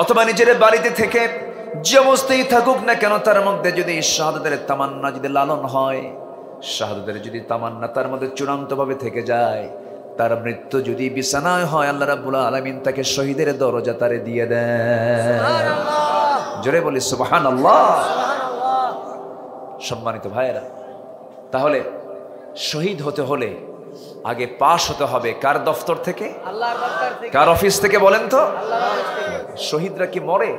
অথবা নিজের বাড়িতে থেকে যে অবস্থায় থাকুক না কেন, তার মধ্যে যদি শাহাদাতের তামান্না যদি লালন হয়, শাহাদাতের যদি তামান্না তার মধ্যে চূড়ান্তভাবে থেকে যায়, তার মৃত্যু যদি বিছানায় হয়, আল্লাহ রাব্বুল আলামিন তাকে শহীদের দরজা তারে দিয়ে দেন। জোরে বলি সুবহানাল্লাহ। সম্মানিত ভাইয়েরা, তাহলে শহীদ হতে হলে আগে পাশ হতে হবে কার দফতর থেকে? আল্লাহর দরবার থেকে। কার অফিস থেকে বলেন তো? আল্লাহর অফিস থেকে। শহীদরা কি মরে?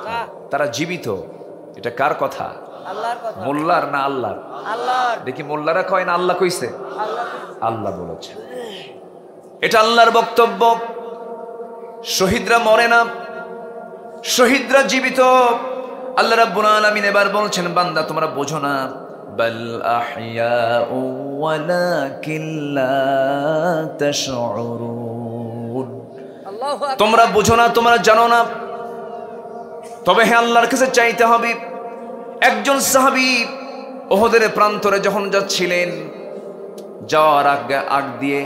না, তারা জীবিত। এটা কার কথা? আল্লাহর কথা। মোল্লার না আল্লাহর? আল্লাহর। দেখি মোল্লারা কয় না আল্লাহ কইছে? আল্লাহ। আল্লাহ বলেছে। এটা আল্লাহর বক্তব্য। শহীদরা মরে না, শহীদরা জীবিত। আল্লাহ রাব্বুল আলামিন এবার বলছেন, বান্দা তোমরা বোঝো না, বাল আহইয়াউ ওয়ালাকিন লা তাশউরুন, আল্লাহু আকবার। তোমরা বোঝো না, তোমরা জানো না, তবে হ্যাঁ আল্লাহর কাছে চাইতে হবে। একজন সাহাবী উহুদের প্রান্তরে যখন যাচ্ছিলেন, যাওয়ার আগ দিয়ে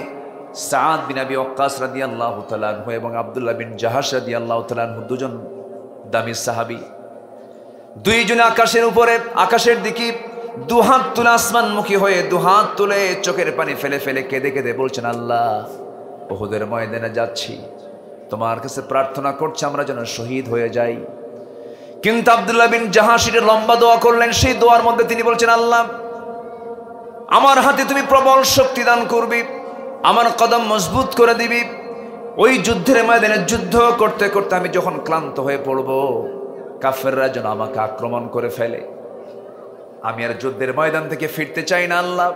সাদ বিন আবি ওয়াক্কাস রাদিয়াল্লাহু তাআলা আনহু এবং আব্দুল্লাহ বিন জাহাশ রাদিয়াল্লাহু তাআলা আনহু দুজন দামি সাহাবী, দুইজনে আকাশের উপরে, আকাশের দিকে দুহাত তুলে আসমানমুখী হয়ে দুহাত তুলে চোখের পানি ফেলে ফেলে কেঁদে কেঁদে বলছেন, আল্লাহ উহুদের ময়দানে যাচ্ছি, তোমার কাছে প্রার্থনা করছি আমরা যেন শহীদ হয়ে যাই। কিন্তু আব্দুল্লাহ বিন জাহাশ লম্বা দোয়া করলেন। সেই দোয়ার মধ্যে তিনি বলছেন, আল্লাহ আমার হাতে তুমি প্রবল শক্তি দান করবি, আমার কদম মজবুত করে দিবি। ওই যুদ্ধের ময়দানে যুদ্ধ করতে করতে আমি যখন ক্লান্ত হয়ে পড়ব, কাফেররা যেন আমাকে আক্রমণ করে ফেলে, আমি আর যুদ্ধের ময়দান থেকে ফিরতে চাই না। আল্লাহ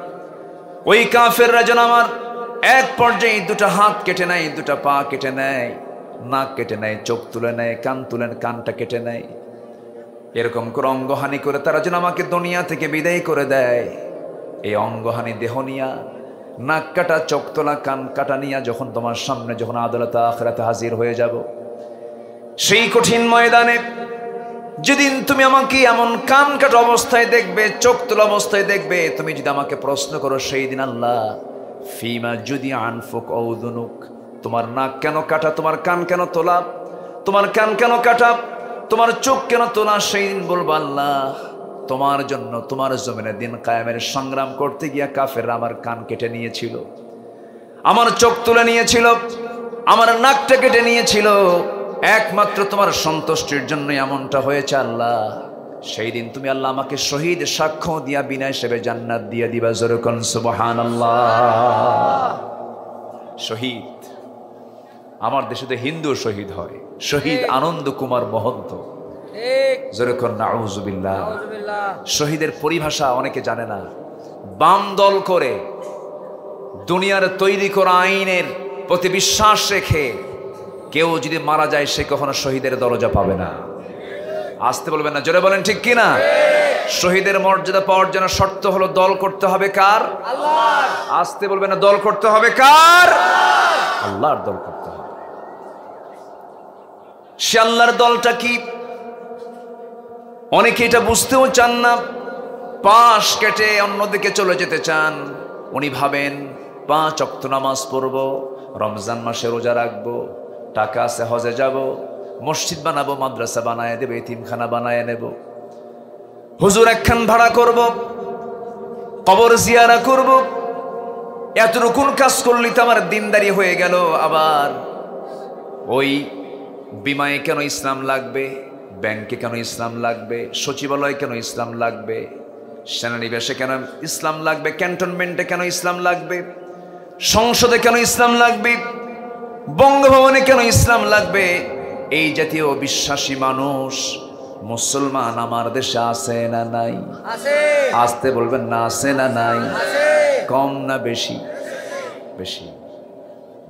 ওই কাফেররা যেন আমার এক পর্যায়ে দুটা হাত কেটে নেয়, দুটা পা কেটে নেয়, নাক কেটে নেয়, চোখ তুলে নেয়, কান তুলে কানটা কেটে নেয়, এরকম করে অঙ্গহানি করে তারা যেন আমাকে দুনিয়া থেকে বিদায় করে দেয়। এই অঙ্গহানি দেহ নিয়া, নাক কাটা, চোখ তোলা, কান কাটা নিয়া যখন তোমার সামনে যখন আদালতে আখিরাতে হাজির হয়ে যাব, সেই কঠিন ময়দানে যেদিন তুমি আমাকে এমন কান কাটা অবস্থায় দেখবে, চোখ তোলা অবস্থায় দেখবে, তুমি যদি আমাকে প্রশ্ন করো সেই দিন, আল্লাহ ফিমা যদি আনফুক অউদুনুক, তোমার নাক কেন কাটা, তোমার কান কেন তোলা, তোমার কান কেন কাটা, তোমার চোখ কেন তোলা, সেই দিন বলবো, আল্লাহ তোমার জন্য তোমার জমিনে দিন কায়েমের সংগ্রাম করতে গিয়া কাফেররা আমার কান কেটে নিয়েছিল, আমার চোখ তুলে নিয়েছিল, আমার নাকটা কেটে নিয়েছিল, একমাত্র তোমার সন্তুষ্টির জন্য এমনটা হয়েছে। আল্লাহ সেই দিন তুমি আল্লাহ আমাকে শহীদ সাক্ষ্য দিয়া বিনা হিসেবে জান্নাত দিয়ে দিবা। জোরে কোন সুবহানাল্লাহ। শহীদ, আমার দেশে তো হিন্দু শহীদ হয়, শহীদ আনন্দ কুমার মহন্ত। ঠিক। জোরে কোন নাউযুবিল্লাহ। নাউযুবিল্লাহ। শহীদের পরিভাষা অনেকে জানে না। বাম দল করে দুনিয়ার তৈরি করা আইনের প্রতি বিশ্বাস রেখে কেউ যদি মারা যায়, সে কখনো শহীদের দরজা পাবে না। আসতে বলবেন না, জোরে বলেন ঠিক কিনা? শহীদের মর্যাদা পাওয়ার জন্য শর্ত হলো দল করতে হবে কার? আল্লাহর। আসতে বলবেন না, দল করতে হবে কার? আল্লাহর দল করতে হবে। সে আল্লাহর দলটা কি? অনেকে এটা বুঝতেও চান না, পাশ কেটে অন্যদিকে চলে যেতে চান। উনি ভাবেন 5 ওয়াক্ত নামাজ পড়বো, রমজান মাসে রোজা রাখবো, টাকা আছে হজে যাব, মসজিদ বানাবো, মাদ্রাসা বানায় দেবো, এতিমখানা বানায় নেব, হুজুর একখান ভাড়া করব, কবর জিয়ারা করব। এতটুকুন কাজ করলি তো আমার দিনদারি হয়ে গেল। আবার ওই বিমায় কেন ইসলাম লাগবে, ব্যাংকে কেন ইসলাম লাগবে, সচিবালয়ে কেন ইসলাম লাগবে, সেনানিবাসে কেন ইসলাম লাগবে, ক্যান্টনমেন্টে কেন ইসলাম লাগবে, সংসদে কেন ইসলাম লাগবে, বঙ্গভবনে কেন ইসলাম লাগবে? এই জাতীয় বিশ্বাসী মানুষ মুসলমান আমার দেশে আছে না নাই? আসতে বলবেন না, আছে না নাই? কম না বেশি? বেশি,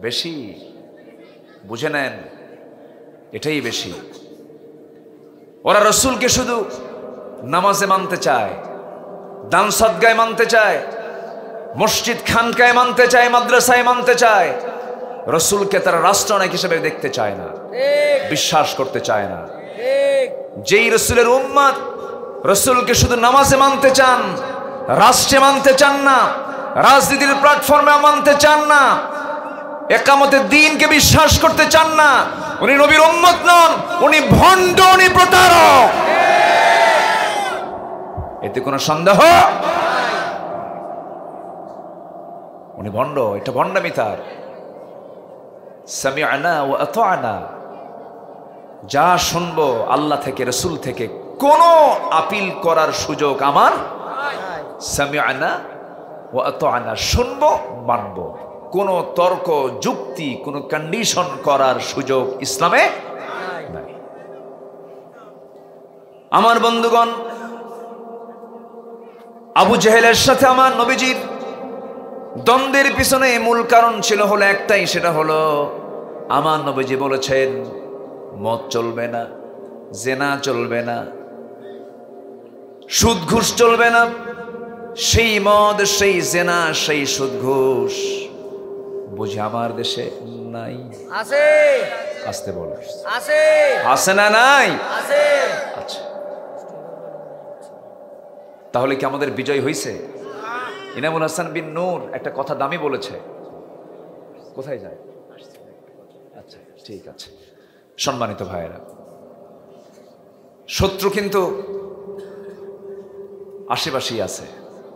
বেশি। বুঝে নেন, এটাই বেশি। ওরা রসুলকে শুধু নামাজে মানতে চায়, দান সদগায় মানতে চায়, মসজিদ খানকায় মানতে চায়, মাদ্রাসায় মানতে চায়। রসুলকে তারা রাষ্ট্রনায়ক হিসেবে দেখতে চায় না, বিশ্বাস করতে চায় না। যেই রসুলের উম্মত রসুলকে শুধু নামাজে মানতে চান, রাষ্ট্রে মানতে চান না, রাজনীতির প্ল্যাটফর্মে মানতে চান না, একামতের দ্বীনকে বিশ্বাস করতে চান না, উনি নবীর উম্মত নন, উনি ভণ্ড, উনি প্রতারক। এতে কোনো সন্দেহ? উনি ভণ্ড, এটা ভণ্ডামি তার। সামিআনা ওয়া আতা'না, যা শুনবো আল্লাহ থেকে, রসুল থেকে, কোনো আপিল করার সুযোগ আমার। সামিআনা ওয়া আতা'না, শুনবো মানবো, কোনো তর্ক যুক্তি, কোনো কন্ডিশন করার সুযোগ ইসলামে নাই। আমার বন্ধুগণ, আবু জেহেলের সাথে আমার নবীজির দ্বন্দ্বের পিছনে মূল কারণ ছিল হলো একটাই, সেটা হলো আমার নবীজি বলেছেন মদ চলবে না, জেনা চলবে না, সুদ ঘুষ চলবে না। সেই মদ, সেই জেনা, সেই সুদ ঘুষ বুঝি আমার দেশে নাই? আছে। আসতে বল, আছে। আছে না নাই? আছে। আচ্ছা, তাহলে কি আমাদের বিজয় হয়েছে? ইনামুল হাসান বিন নূর একটা কথা দামি বলেছে। কোথায় যায়? আচ্ছা, ঠিক আছে। সম্মানিত ভাইয়েরা, শত্রু কিন্তু আশেপাশেই আছে।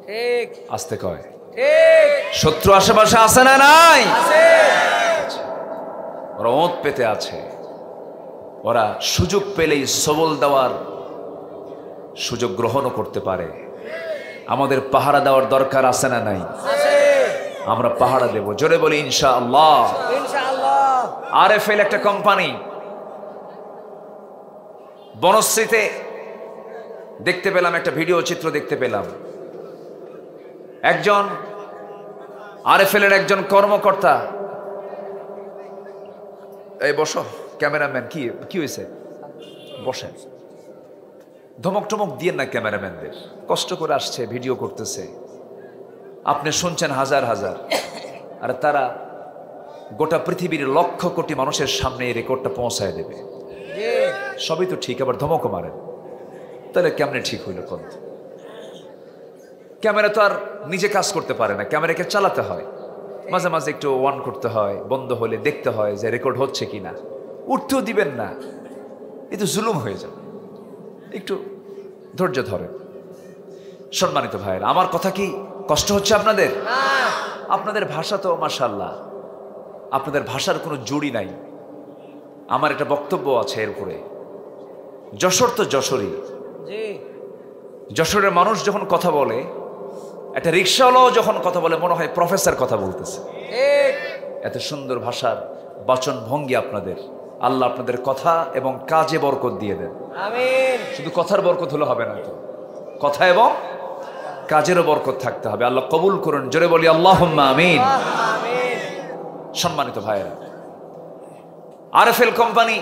ঠিক। আসতে কয়, ঠিক। শত্রু আশেপাশে আছে না নাই? আছে। ওরা ওঁত পেতে আছে, ওরা সুযোগ পেলেই সবল দেওয়ার সুযোগ গ্রহণও করতে পারে। আমাদের পাহারা দেওয়ার দরকার আছে না নাই? আছে। আমরা পাহারা দেব, জোরে বলি ইনশাআল্লাহ। ইনশাআল্লাহ। আরএফএল একটা কোম্পানি, বনশ্রীতে দেখতে পেলাম একটা ভিডিও চিত্র, দেখতে পেলাম একজন আরএফএল এর একজন কর্মকর্তা, এই বসো ক্যামেরাম্যান, কি হয়েছে, বসেন, ধমক টমক দিয়ে না ক্যামেরাম্যানদের, কষ্ট করে আসছে, ভিডিও করতেছে, আপনি শুনছেন হাজার হাজার, আর তারা গোটা পৃথিবীর লক্ষ কোটি মানুষের সামনে এই রেকর্ডটা পৌঁছায় দেবে। সবই তো ঠিক, আবার ধমকও মারেন, তাহলে কেমনে ঠিক হইল? কোন ক্যামেরা তো আর নিজে কাজ করতে পারে না, ক্যামেরাকে চালাতে হয়, মাঝে মাঝে একটু অন করতে হয়, বন্ধ হলে দেখতে হয় যে রেকর্ড হচ্ছে কিনা। উঠতেও দিবেন না, এ তো জুলুম হয়ে যাবে, একটু ধৈর্য ধরেন। সম্মানিত ভাইয়েরা, আমার কথা কি কষ্ট হচ্ছে আপনাদের? আপনাদের ভাষা তো মাশাআল্লাহ, আপনাদের ভাষার কোনো জুড়ি নাই। আমার একটা বক্তব্য আছে এর উপরে। যশোর তো যশোরই, যশোরের মানুষ যখন কথা বলে, একটা রিক্সাওয়ালাও যখন কথা বলে, মনে হয় প্রফেসর কথা বলতেছে। এত সুন্দর ভাষার বাচন ভঙ্গি আপনাদের। আল্লাহ আপনাদের কথা এবং কাজে বরকত দিয়ে দেন। আমিন। শুধু কথার বরকত হলে হবে না, তো কথা এবং কাজেরও বরকত থাকতে হবে। আল্লাহ কবুল করুন, জোরে বলি আল্লাহুম্মা আমিন। সম্মানিত ভাইয়েরা, আরএফএল কোম্পানি,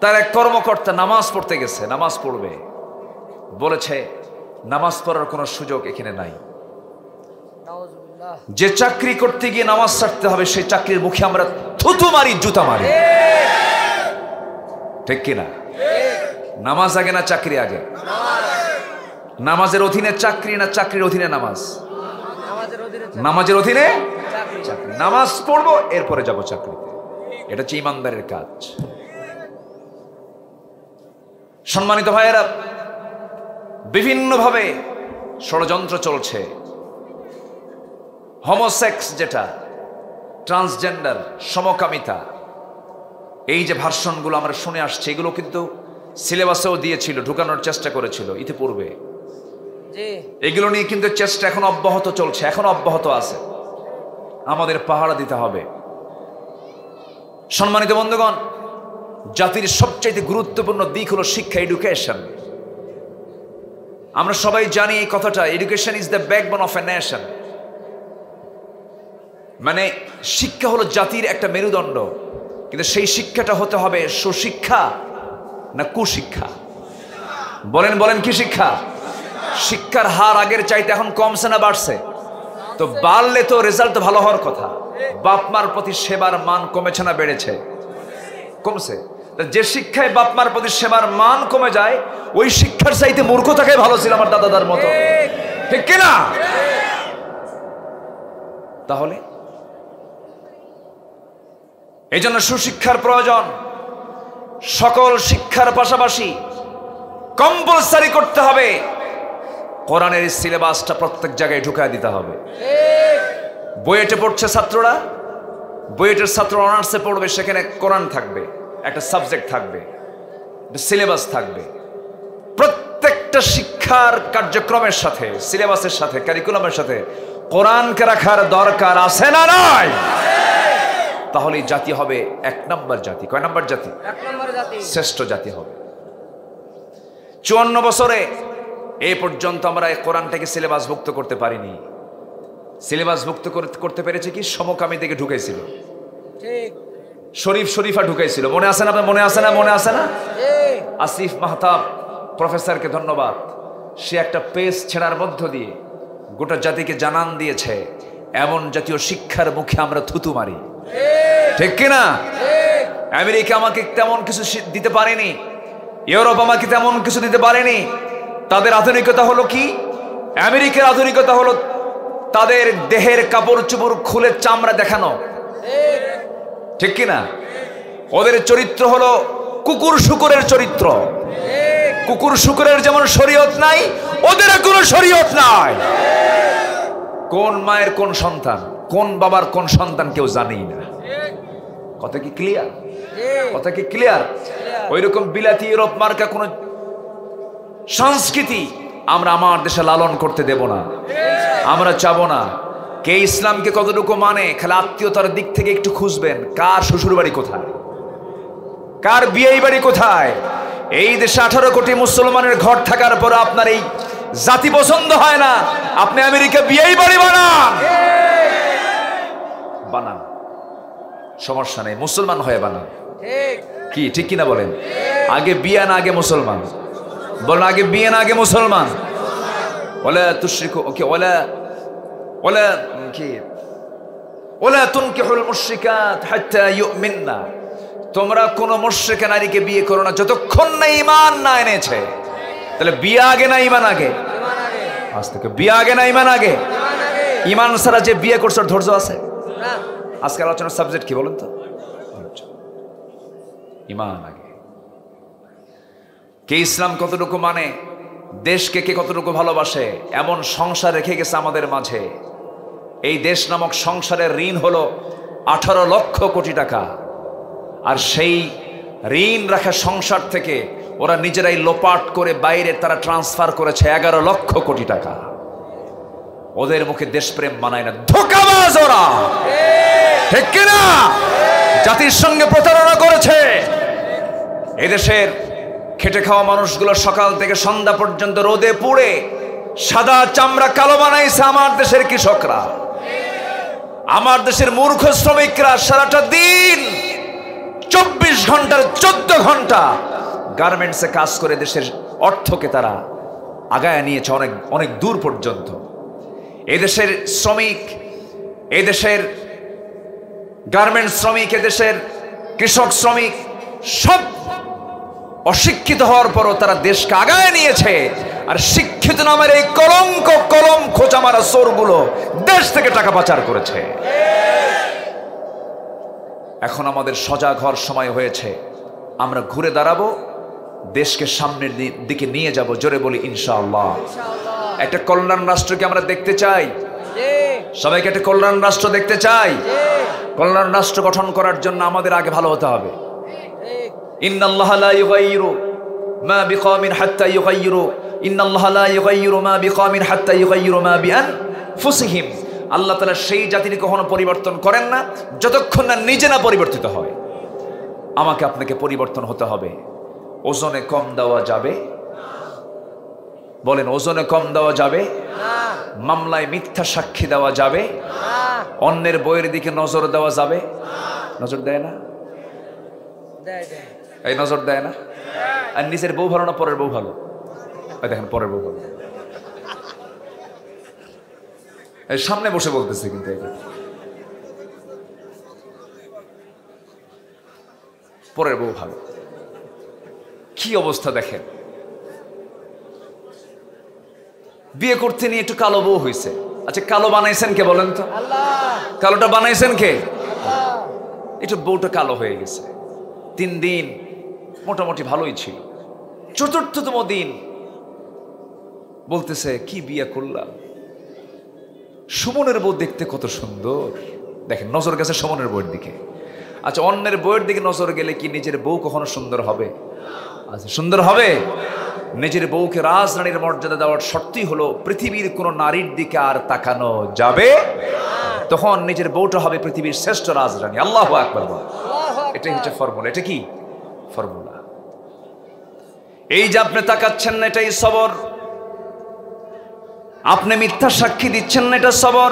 তার এক কর্মকর্তা নামাজ পড়তে গেছে, নামাজ পড়বে, বলেছে নামাজ পড়ার কোনো সুযোগ এখানে নাই। যে চাকরি করতে গিয়ে নামাজ ছাড়তে হবে সেই চাকরির মুখে আমরা থুতু মারি, জুতা মারি, ঠিক কিনা? নামাজ আগে না চাকরি আগে? নামাজের অধীনে চাকরি না চাকরির অধীনে নামাজ? নামাজের অধীনে চাকরি। নামাজ পড়বো, এরপরে যাব চাকরিতে। এটা হচ্ছে ইমানদারের কাজ। সম্মানিত ভাইয়েরা, বিভিন্নভাবে ষড়যন্ত্র চলছে। হোমোসেক্স, যেটা ট্রান্সজেন্ডার, সমকামিতা, এই যে ভার্সনগুলো আমরা শুনে আসছি, এগুলো কিন্তু সিলেবাসেও দিয়েছিল, ঢুকানোর চেষ্টা করেছিল ইতিপূর্বে। এগুলো নিয়ে কিন্তু চেষ্টা এখন অব্যাহত চলছে, এখন অব্যাহত আছে। আমাদের পাহারা দিতে হবে। সম্মানিত বন্ধুগণ, জাতির সবচেয়ে গুরুত্বপূর্ণ দিক হলো শিক্ষা, এডুকেশন। আমরা সবাই জানি এই কথাটা, education is the backbone of a nation. মানে শিক্ষা হলো জাতির একটা মেরুদণ্ড, কিন্তু সেই শিক্ষাটা হতে হবে সুশিক্ষা না কুশিক্ষা? বলেন বলেন, কি শিক্ষা? শিক্ষার হার আগের চাইতে এখন কমছে না বাড়ছে? তো বাড়লে তো রেজাল্ট ভালো হওয়ার কথা। বাপ মার প্রতি সেবার মান কমেছে না বেড়েছে? কমছে। যে শিক্ষায় বাপ মার প্রতি সেবার মান কমে যায়, ওই শিক্ষার চাইতে মূর্খতাকে ভালো ছিল আমার দাদার মতো, ঠিক কিনা? তাহলে এই জন্য সুশিক্ষার প্রয়োজন। সকল শিক্ষার পাশাপাশি কম্পালসারি করতে হবে কোরআনের সিলেবাসটা, প্রত্যেক জায়গায় ঢুকায় দিতে হবে। বুয়েটে পড়ছে ছাত্ররা, বুয়েটের ছাত্র অনার্সে পড়বে, সেখানে কোরআন থাকবে, একটা সাবজেক্ট থাকবে, সিলেবাস থাকবে। প্রত্যেকটা শিক্ষার কার্যক্রমের সাথে, সিলেবাসের সাথে, কারিকুলামের সাথে কোরআনকে রাখার দরকার আছে না নাই? তাহলে জাতি হবে এক নম্বর জাতি। কয় নম্বর জাতি? শ্রেষ্ঠ জাতি হবে। 54 বছরে এই পর্যন্ত আমরা কোরআনটাকে সিলেবাসভুক্ত করতে পারিনি। সিলেবাসভুক্ত করতে পেরেছে কি? সমকামী থেকে ঢুকাইছিল, শরীফা ঢুকাইছিল। মনে আছে না আপনার? মনে আছে না? মনে আছে না? আসিফ মাহতাব প্রফেসরকে ধন্যবাদ। সে একটা পেজ ছেড়ার মধ্য দিয়ে গোটা জাতিকে জানান দিয়েছে, এমন জাতীয় শিক্ষার মুখে আমরা থুতু মারি, ঠিক কিনা? আমেরিকা আমাকে তেমন কিছু দিতে পারেনি, ইউরোপ আমাকে তেমন কিছু দিতে পারেনি। তাদের আধুনিকতা হলো কি? আমেরিকার আধুনিকতা হলো তাদের দেহের কাপড় চোপড় খুলে চামড়া দেখানো, ঠিক কিনা? ওদের চরিত্র হলো কুকুর শুকুরের চরিত্র। কুকুর শুকুরের যেমন শরীয়ত নাই, ওদের কোনো শরীয়ত নাই। কোন মায়ের কোন সন্তান, কোন বাবার কোন সন্তান কেউ জানেই না। কথা কি ক্লিয়ার? কথা কি ক্লিয়ার? ওইরকম বিলাতি ইউরোপ মার্কা কোন সংস্কৃতি আমরা আমার দেশে লালন করতে দেব না, আমরা চাবো না। কে ইসলামকে কতটুকু মানে, খালি আত্মীয়তার দিক থেকে একটু খুঁজবেন, কার শ্বশুর বাড়ি কোথায়, কার বিয়ে বাড়ি কোথায়। এই দেশে 18 কোটি মুসলমানের ঘর থাকার পর আপনার এই জাতি পছন্দ হয় না, আপনি আমেরিকা বিয়ে বাড়ি বানান, বানান, সমস্যা নেই, মুসলমান হয়ে বানান। কি ঠিক কিনা বলেন? আগে বিয়ে না আগে মুসলমান? বলেন আগে বিয়ে না আগে মুসলমান? ওলা তুশরিকু, ওকে, ওলা ওলা কি, ওলা তুনকিহুল মুশরিকাত হাত্তা ইউমিননা। তোমরা কোন মুশরিকা নারীকে বিয়ে করো না যতক্ষণ না ঈমান না এনেছে। তাহলে বিয়ে আগে না ঈমান আগে? আজ থেকে বিয়ে আগে না ঈমান আগে? ঈমান ছাড়া যে বিয়ে করছে ধৈর্য আছে? আজকের আলোচনার সাবজেক্ট কি বলেন তো? ঈমান আগে। কে ইসলাম কতটুকু মানে, দেশকে কে কতটুকু ভালোবাসে, এমন সংসার রেখে গেছে আমাদের মাঝে। এই দেশ নামক সংসারের ঋণ হলো 18 লক্ষ কোটি টাকা। আর সেই ঋণ রাখা সংসার থেকে ওরা নিজেরাই লোপাট করে বাইরে তারা ট্রান্সফার করেছে 11 লক্ষ কোটি টাকা। ওদের মুখে দেশপ্রেম মানায় না, ধোঁকাবাজ ওরা, ঠিক কিনা? জাতির সঙ্গে প্রতারণা করেছে। এদেশের খেটে খাওয়া মানুষগুলো সকাল থেকে সন্ধ্যা পর্যন্ত রোদে পুড়ে সাদা চামড়া কালো বানাইছে আমার দেশের কৃষকরা। আমার দেশের মূর্খ শ্রমিকরা সারাটা দিন 24 ঘন্টার 14 ঘন্টা গার্মেন্টসে কাজ করে দেশের অর্থকে তারা আগায় নিয়েছে অনেক অনেক দূর পর্যন্ত। এদেশের শ্রমিক এই দেশের গার্মেন্টস শ্রমিক, এদেশের কৃষক শ্রমিক সব অশিক্ষিত হওয়ার পরও তারা দেশকে আগায় নিয়েছে। আর শিক্ষিত নামের এই কলম খোঁচা মারা চোরগুলো দেশ থেকে টাকা পাচার করেছে। এখন আমাদের সজাগ হওয়ার সময় হয়েছে। আমরা ঘুরে দাঁড়াবো, দেশকে সামনের দিকে নিয়ে যাব। জোরে বলি ইনশাআল্লাহ। একটা কল্যাণ রাষ্ট্রকে আমরা দেখতে চাই। সবাইকে একটা কল্যাণ রাষ্ট্র দেখতে চাই। কল্যাণ রাষ্ট্র গঠন করার জন্য আমাদের আগে ভালো হতে হবে। ইন্নাল্লাহা লা ইউগাইয়িরু মা বিকওমিন হাত্তা ইউগাইয়িরু ইন্নাল্লাহা লা ইউগাইয়িরু মা বিকওমিন হাত্তা ইউগাইয়িরু মা বিআনফুসিহিম। আল্লাহ তাআলা সেই জাতিকে কখনো পরিবর্তন করেন না যতক্ষণ না নিজে না পরিবর্তিত হয়। আমাকে আপনাকে পরিবর্তন হতে হবে। ওজনে কম দেওয়া যাবে? বলেন, ওজনে কম দেওয়া যাবে? মামলায় মিথ্যা সাক্ষী দেওয়া যাবে? অন্যের বইয়ের দিকে নজর দেওয়া যাবে? নজর দেয় না? এই নজর দেয় না? আর নিজের বউ ভালো না পরের বউ ভালো? দেখেন পরের বউ ভালো। সামনে বসে বলতেছে কিন্তু পরের বউ ভালো। কি অবস্থা দেখেন। বিয়ে করতে নিয়ে একটু কালো বউ হয়েছে। আচ্ছা, কালো বানাইছেন কে বলেন তো? কালোটা বানাইছেন কে? একটু বউটা কালো হয়ে গেছে। 3 দিন মোটামুটি ভালোই ছিল। 4র্থতম দিন বলতেছে, কি বিয়ে করলাম, সুমনের বউ দেখতে কত সুন্দর। দেখেন, নজর গেছে সুমনের বউয়ের দিকে। আচ্ছা, অন্যের বউয়ের দিকে নজর গেলে কি নিজের বউ কখনো সুন্দর হবে? আচ্ছা, সুন্দর হবে? নিজের বউকে রাজরানীর মর্যাদা দেওয়ার শর্তই হলো পৃথিবীর কোন নারীর দিকে আর তাকানো যাবে। তখন নিজের বউটা হবে পৃথিবীর শ্রেষ্ঠ রাজরানী। আল্লাহু আকবার। এটাই হচ্ছে ফর্মুলা। এটা কি ফর্মুলা? এই যে আপনি তাকাচ্ছেন না, এটাই সবর। আপনি মিথ্যা সাক্ষী দিচ্ছেন না, এটা সবর।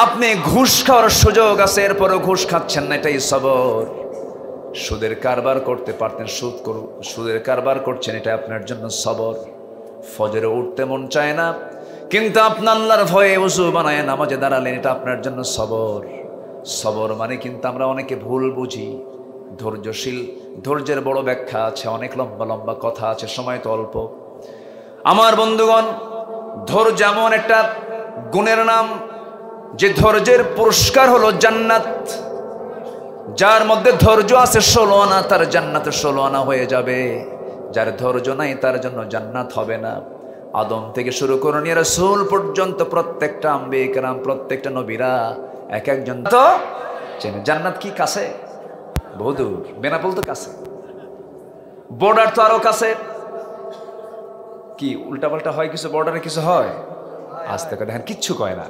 আপনি ঘুষ খাওয়ার সুযোগ আছে, এরপরও ঘুষ খাচ্ছেন না, এটাই সবর। সুদের কারবার করতে পারতেন, সুদের কারবার করছেন, এটা আপনার জন্য সবর। ফজরে উঠতে মন চায় না, কিন্তু আপনি আল্লাহর ভয়ে ওযু বানায় নামাজে দাঁড়ালেন, এটা আপনার জন্য সবর। সবর মানে কিন্তু আমরা অনেকে ভুল বুঝি। ধৈর্যশীল, ধৈর্যের বড় ব্যাখ্যা আছে, অনেক লম্বা লম্বা কথা আছে, সময় তো অল্প। আমার বন্ধুগণ, ধৈর্য এমন একটা গুণের নাম যে ধৈর্যের পুরস্কার হলো জান্নাত। যার মধ্যে ধৈর্য আছে 16 আনা, তার জান্নাতে 16 আনা হয়ে যাবে। যার ধৈর্য নাই তার জন্য জান্নাত হবে না। আদম থেকে শুরু করে নিয়ে রাসূল পর্যন্ত প্রত্যেকটা আম্বিয়া কেরাম, প্রত্যেকটা নবীরা এক একজন তো চেনে। জান্নাত কি কাছে? বহুদূর। বেনাপোল তো কাছে, বর্ডার তো আরো কাছে। কি উল্টাপাল্টা হয় কিছু? বর্ডারে কিছু হয়? আজ থেকে দেখেন কিচ্ছু কয় না,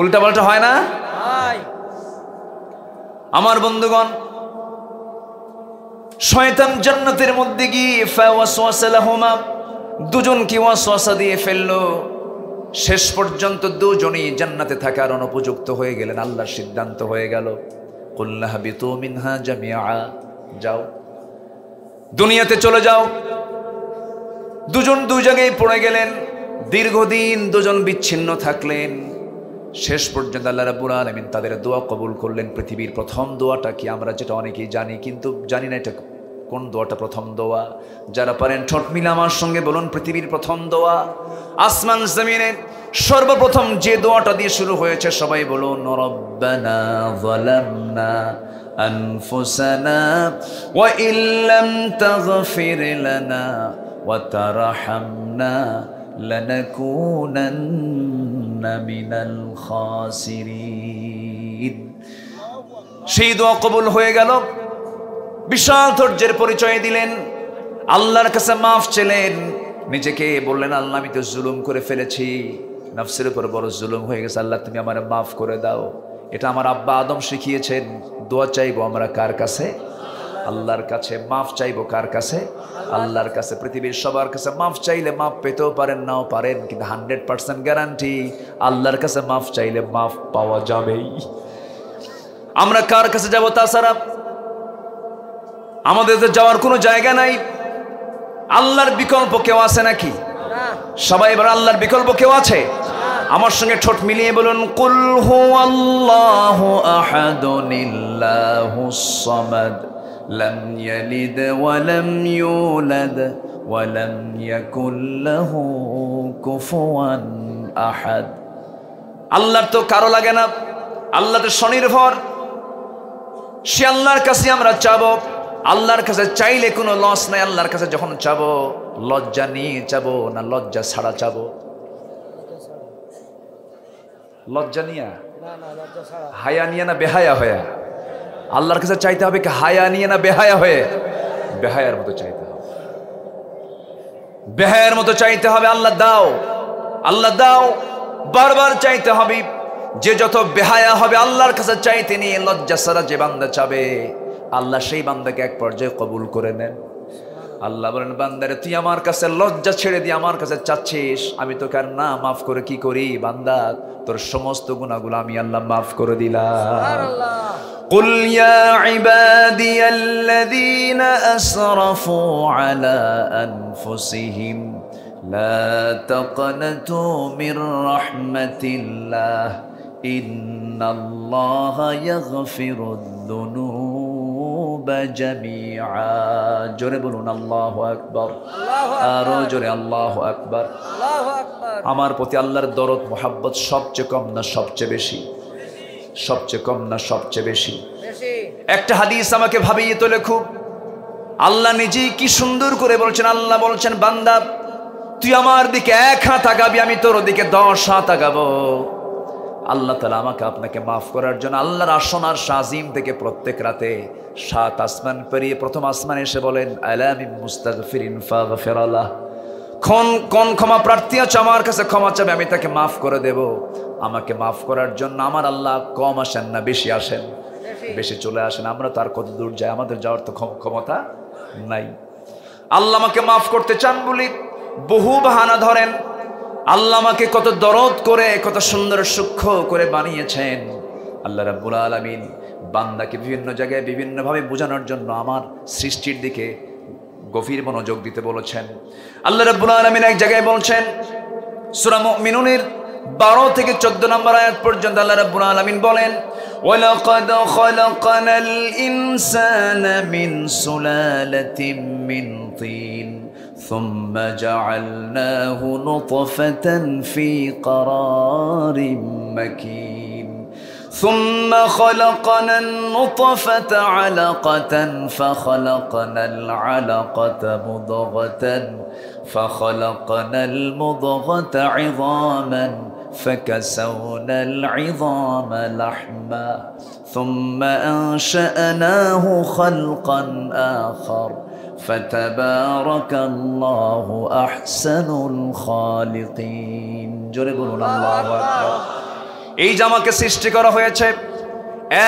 উল্টাপাল্টা হয় না। আমার বন্ধুগণ, শয়তান জান্নাতের মধ্যে গিয়ে ফাওয়াসওয়াসা লাহুমা, দুজনকে ওয়াসওয়াসা দিয়ে ফেললো। শেষ পর্যন্ত দুজনই জান্নাতে থাকার অনুপযুক্ত হয়ে গেলেন। আল্লাহর সিদ্ধান্ত হয়ে গেল, কুল্লা হাবিতু মিনহা জামিআ, যাও দুনিয়াতে চলে যাও। দুজন দুই জায়গায় পড়ে গেলেন। দীর্ঘদিন দুজন বিচ্ছিন্ন থাকলেন। শেষ পর্যন্ত আল্লাহ রাব্বুল আলামিন তাদের দোয়া কবুল করলেন। পৃথিবীর প্রথম দোয়াটা কি? আমরা যেটা অনেকেই জানি, কিন্তু জানি না এটা কোন দোয়াটা প্রথম দোয়া। যারা পারেন ঠোঁট মিলে আমার সঙ্গে বলুন, পৃথিবীর প্রথম দোয়া, আসমান জমিনের সর্বপ্রথম যে দোয়াটা দিয়ে শুরু হয়েছে, সবাই বলুন, রব্বানা যালামনা আনফুসানা ওয়া ইল্লাম তাগফির লানা ওয়া তারহামনা লানাকুনান্না মিনাল খাসিরিন। সেই দোয়া কবুল হয়ে গেল। বিশাল ধৈর্যের পরিচয় দিলেন, আল্লাহর কাছে মাফ চাইলেন। নিজেকে বললেন, আল্লাহ আমি তো জুলুম করে ফেলেছি, নফসের উপর বড় জুলুম হয়ে গেছে, আল্লাহ তুমি আমারে মাফ করে দাও। এটা আমার আব্বা আদম শিখিয়েছেন। দোয়া চাইবো আমরা কার কাছে? আল্লাহর কাছে। মাফ চাইবো কার কাছে? আল্লাহর কাছে। পৃথিবীর সবার কাছে মাফ চাইলে মাফ পেতেও পারেন, নাও পারেন, কিন্তু 100% গ্যারান্টি আল্লাহর কাছে মাফ চাইলে মাফ পাওয়া যাবেই। আমরা কার কাছে যাব? তাছাড়া আমাদের তো যাওয়ার কোনো জায়গা নাই। আল্লাহর বিকল্প কেউ আছে নাকি? সবাই এবার আল্লাহর বিকল্প কেউ আছে? আমার সঙ্গে ঠোঁট মিলিয়ে বলুন, কুল হুয়াল্লাহু আহাদুনিল্লাহুস সামাদ লাম ইয়ালিদ ওয়া লাম ইউলাদ ওয়া লাম ইয়াকুল লাহু কুফুয়ান আহাদ। আল্লাহর তো কারো লাগে না, আল্লাহ তো স্বনির্ভর। সে আল্লাহর কাছে আমরা চাবো, আল্লাহর কাছে চাইলে কোনো লস নাই। আল্লাহর কাছে যখন চাবো, লজ্জা নিয়ে চাবো না লজ্জা ছাড়া চাবো? লজ্জা নিয়া, হায়া নিয়ে না বেহায়া হয়ে? আল্লাহর কাছে চাইতে হবে কি হায়া নিয়ে না বেহায়া হয়ে? বেহায়ার মতো চাইতে হবে, বেহায়ার মতো চাইতে হবে। আল্লাহ দাও, আল্লাহ দাও, বারবার চাইতে হবে। যে যত বেহায়া হবে আল্লাহর কাছে চাইতে নিয়ে লজ্জা ছাড়া যে বান্দা চাবে, আল্লাহ সেই বান্দাকে এক পর্যায়ে কবুল করে নেন। আল্লাহ বলেন, বান্দারে তুই আমার কাছে লজ্জা ছেড়ে দিয়ে আমার কাছে চাচ্ছিস, আমি তোকে আর না মাফ করে কি করি? বান্দা, তোর সমস্ত গুনাহগুলো আমি আল্লাহ মাফ করে দিলাম। قل يا عبادي الذين أسرفوا على أنفسهم لا تقنطوا من رحمة الله إن الله يغفر الذنوب جميعا। জোরে বলুন আল্লাহু আকবার, আরো জোরে আল্লাহু আকবার। আমার প্রতি আল্লাহর দরদ মোহাব্বত সবচেয়ে কম না সবচেয়ে বেশি? সবচেয়ে কম না সবচেয়ে বেশি? একটা হাদিস আমাকে ভাবিয়ে তোলে খুব। আল্লাহ নিজেই কি সুন্দর করে বলছেন। আল্লাহ বলছেন, বান্দা তুই আমার দিকে 1 হাত আগাবি, আমি তোর দিকে 10 হাত আগাবো। আল্লাহ তাআলা আমাকে আপনাকে মাফ করার জন্য আল্লাহর আসন আর শাজিম থেকে প্রত্যেক রাতে 7 আসমান পেরিয়ে প্রথম আসমানে এসে বলেন, আলা মিন মুস্তাগফিরিন ফাগফির লাহ। কোন ক্ষমা প্রার্থী আছে আমার কাছে ক্ষমা চাবে, আমি তাকে মাফ করে দেব। আমাকে মাফ করার জন্য আমার আল্লাহ কম আসেন না বেশি আসেন? বেশি চলে আসেন। আমরা তার কত দূর যাই, আমাদের যাওয়ার তো ক্ষমতা নাই। আল্লাহ আমাকে মাফ করতে চান বলি বহু বাহানা ধরেন। আল্লাহ আমাকে কত দরদ করে, কত সুন্দর সূক্ষ্ম করে বানিয়েছেন। আল্লাহ রাব্বুল আলামিন বান্দাকে বিভিন্ন জায়গায় বিভিন্নভাবে বোঝানোর জন্য আমার সৃষ্টির দিকে গভীর মনোযোগ দিতে বলেছেন। আল্লাহ রাব্বুল আলামিন এক জায়গায় বলছেন, সূরা মুমিনুনের 12 থেকে 14 নম্বর আয়াত পর্যন্ত আল্লাহ রাব্বুল আলামিন বলেন, ওয়ালাকাদ খালাকনাল ইনসানা মিন সুলালাতিন মিন তিন ثم جعلناه نطفة في قرار مكين ثم خلقنا النطفة علقة فخلقنا العلقة مضغة فخلقنا المضغة عظاما فكسونا العظام لحما ثم أنشأناه خلقا آخر فتبارك الله أحسن الخالقين। জোরে বলুন আল্লাহু আকবার। এই জামাকে সৃষ্টি করা হয়েছে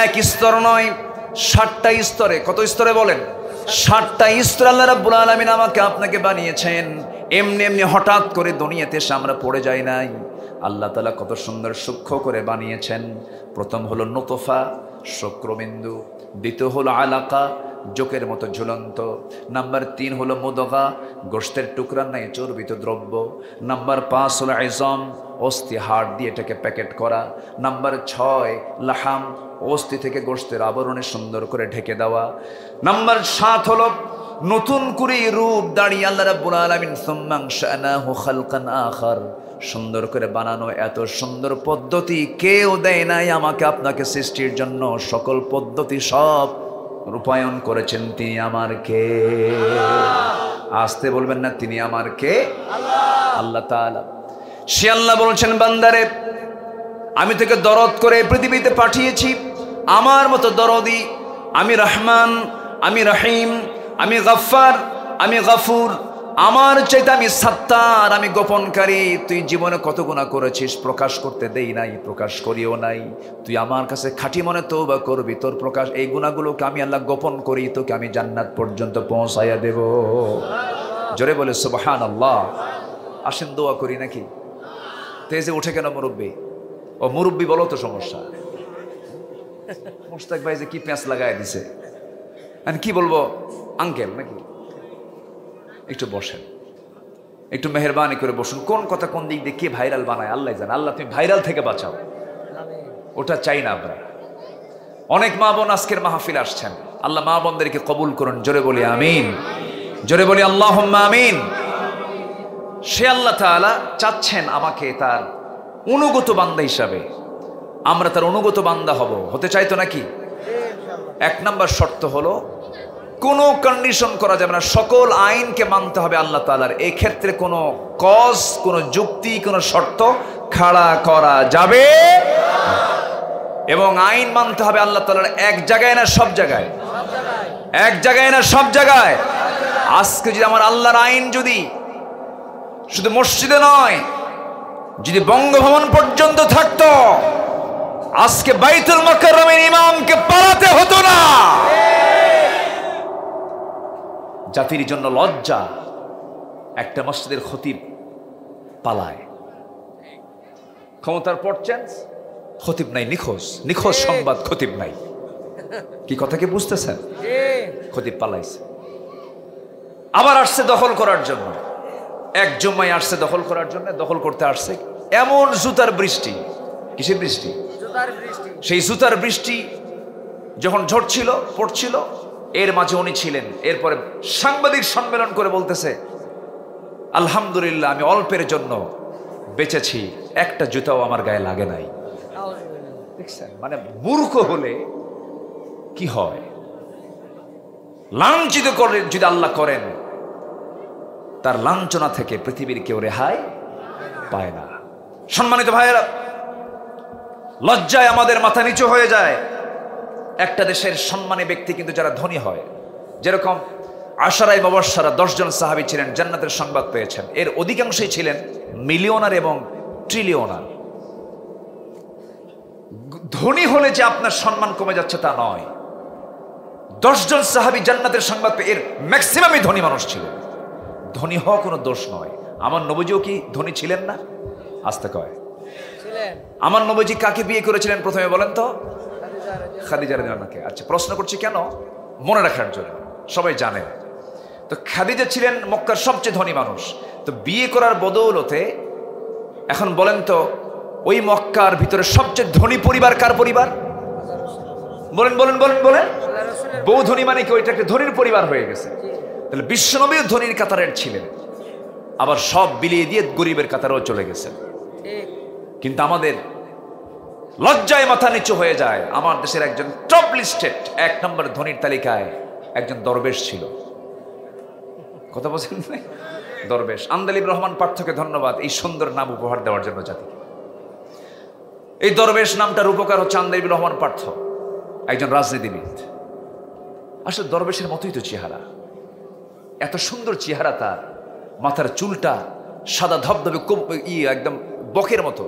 এক স্তর নয়, 60টা স্তরে। কত স্তরে বলেন? 60টা স্তরে আল্লাহ রাব্বুল আলামিন আমাকে আপনাকে বানিয়েছেন। এমনি এমনি হঠাৎ করে দুনিয়াতে এসে আমরা পড়ে যাই নাই। আল্লাহ তাআলা কত সুন্দর সূক্ষ্ম করে বানিয়েছেন। প্রথম হলো নুতফা, শুক্রবিন্দু। দ্বিতীয় হলো আলাকা, জোকের মতো ঝুলন্ত। নাম্বার 3 হলো মুদগা, গোশতের টুকরা নাই চর্বিত দ্রব্য। নাম্বার 5 হলো ইজাম, অস্থি, হাড় দিয়ে এটাকে প্যাকেট করা। নাম্বার 6 লাহাম, অস্থি থেকে গোশতের আবরণে সুন্দর করে ঢেকে দেওয়া। নাম্বার 7 হলো নতুন করে রূপ দাঁড়িয়ে আল্লাহ রাব্বুল আলামিন সুম্মা আনশানাহু খালকান আখার, সুন্দর করে বানানো। এত সুন্দর পদ্ধতি কেউ দেয় নাই আমাকে আপনাকে সৃষ্টির জন্য। সকল পদ্ধতি সব রূপায়ণ করেছেন তিনি আমার কে? আসতে বলবেন না, তিনি আমার কে? আল্লাহ তাআলা। সে আল্লাহ বলছেন, বান্দারে আমি তোকে দরদ করে পৃথিবীতে পাঠিয়েছি। আমার মতো দরদি আমি রহমান, আমি রহিম, আমি গফফার, আমি গফুর। আমার চাইতে আমি সাত্তার, আমি গোপনকারী। তুই জীবনে কত গুনাহ করেছিস, প্রকাশ করতে দেই নাই, প্রকাশ করিও নাই। তুই আমার কাছে খাঁটি মনে তওবা করবি, তোর প্রকাশ এই গুনাহগুলোকে আমি আল্লাহ গোপন করি, তোকে আমি জান্নাত পর্যন্ত পৌঁছাইয়া দেব। জোরে বলে সুবহানাল্লাহ। আসেন দোয়া করি নাকি? তেজে উঠে কেন মুরব্বী? ও মুরব্বী বলো তো সমস্যা। মোস্তাক ভাই যে কি প্যাঁচ লাগাই দিছে, কি বলবো আঙ্কেল নাকি? একটু বসেন, একটু মেহেরবানি করে বসুন। কোন কথা কোন দিক দিয়ে কে ভাইরাল বানায় আল্লাহ জানে। আল্লাহ তুমি ভাইরাল থেকে বাঁচাও, ওটা চাই না আমরা। অনেক মা বোন আজকের মাহফিল আসছেন, আল্লাহ মা বোনদেরকে কবুল করুন। জোরে বলি আমিন, জোরে বলি আল্লাহুম্মা আমিন। সে আল্লাহ তাআলা চাচ্ছেন আমাকে তার অনুগত বান্দা হিসাবে, আমরা তার অনুগত বান্দা হতে চাইতো নাকি? এক নাম্বার শর্ত হলো কোনো কন্ডিশন করা যাবে না, সকল আইনকে মানতে হবে আল্লাহ তাআলার। এই ক্ষেত্রে কোনো কজ, কোনো যুক্তি, কোনো শর্ত খাড়া করা যাবে এবং আইন মানতে হবে আল্লাহ তাআলার এক জায়গায় না সব জায়গায়, এক জায়গায় না সব জায়গায়। আজকে যদি আমার আল্লাহর আইন যদি শুধু মসজিদে নয়, যদি বঙ্গভবন পর্যন্ত থাকতো, আজকে বাইতুল মুকাররমের ইমামকে পালাতে হতো না। জাতির জন্য লজ্জা, একটা মসজিদের খতিব পালায়, ক্ষমতার পর চেঞ্জ, খতিব নাই, নিখোঁজ সংবাদ, খতিব নাই। কি কথা কি বুঝতেছেন? খতিব পালাইছে, আবার আসছে দখল করার জন্য। এক জুম্মায় আসছে দখল করার জন্য, দখল করতে আসছে, এমন জুতার বৃষ্টি। কিসের বৃষ্টি? সেই জুতার বৃষ্টি যখন ঝরছিল, পড়ছিল, এর মাঝে উনি ছিলেন। এরপরে সাংবাদিক সম্মেলন করে বলতেছে, আলহামদুলিল্লাহ, আমি অল্পের জন্য বেঁচেছি, একটা জুতাও আমার গায়ে লাগে নাই। দেখছেন, মানে মূর্খ হলে কি হয়, লাঞ্ছিত করে যদি আল্লাহ করেন, তার লাঞ্ছনা থেকে পৃথিবীর কেউ রেহাই পায় না। সম্মানিত ভাইয়েরা, লজ্জায় আমাদের মাথা নিচু হয়ে যায়। একটা দেশের সম্মানী ব্যক্তি কিন্তু যারা ধনী হয়, যেরকম আশারাই মুবাশশারা 10 জন সাহাবী ছিলেন, জান্নাতের সংবাদ পেয়েছেন, এর অধিকাংশই ছিলেন মিলিয়নার এবং ট্রিলিয়নার। ধনী হলে যে আপনার সম্মান কমে যাচ্ছে তা নয়। 10 জন সাহাবী জান্নাতের সংবাদ পেয়ে, এর ম্যাক্সিমামই ধনী মানুষ ছিলেন। ধনী হওয়া কোনো দোষ নয়। আমার নবীজিও কি ধনী ছিলেন না? আস্তে কয় আমার নবীজি কাকে বিয়ে করেছিলেন প্রথমে বলেন তো? খাদিজা রাদিয়াল্লাহু আনহাকে। আচ্ছা, প্রশ্ন করছি কেন? মনে রাখার জন্য, সবাই জানেন তো খাদিজা ছিলেন মক্কার সবচেয়ে ধনী মানুষ। তো বিয়ে করার বদৌলতে এখন বলেন তো, ওই মক্কার ভিতরে সবচেয়ে ধনী পরিবার কার পরিবার? বলেন বলেন বলেন বলেন। বউ ধনী মানে কি ওইটা একটা ধনীর পরিবার হয়ে গেছে। তাহলে বিশ্বনবীও ধনীর কাতারের ছিলেন, আবার সব বিলিয়ে দিয়ে গরিবের কাতারেও চলে গেছেন। কিন্তু আমাদের লজ্জায় মাথা নিচু হয়ে যায়। আমার দেশের একজন টপ লিস্টেড 1 নম্বর ধনীর তালিকায় একজন দরবেশ ছিল। কথা বলছেন না? দরবেশ আন্দালিব রহমান পার্থকে ধন্যবাদ এই সুন্দর নাম উপহার দেওয়ার জন্য জাতিকে। এই দরবেশ নামটার উপকার হচ্ছে আন্দালিব রহমান পার্থ, একজন রাজনীতিবিদ। আসলে দরবেশের মতোই তো চেহারা, এত সুন্দর চেহারা তার, মাথার চুলটা সাদা ধবধবে, একদম বকের মতো,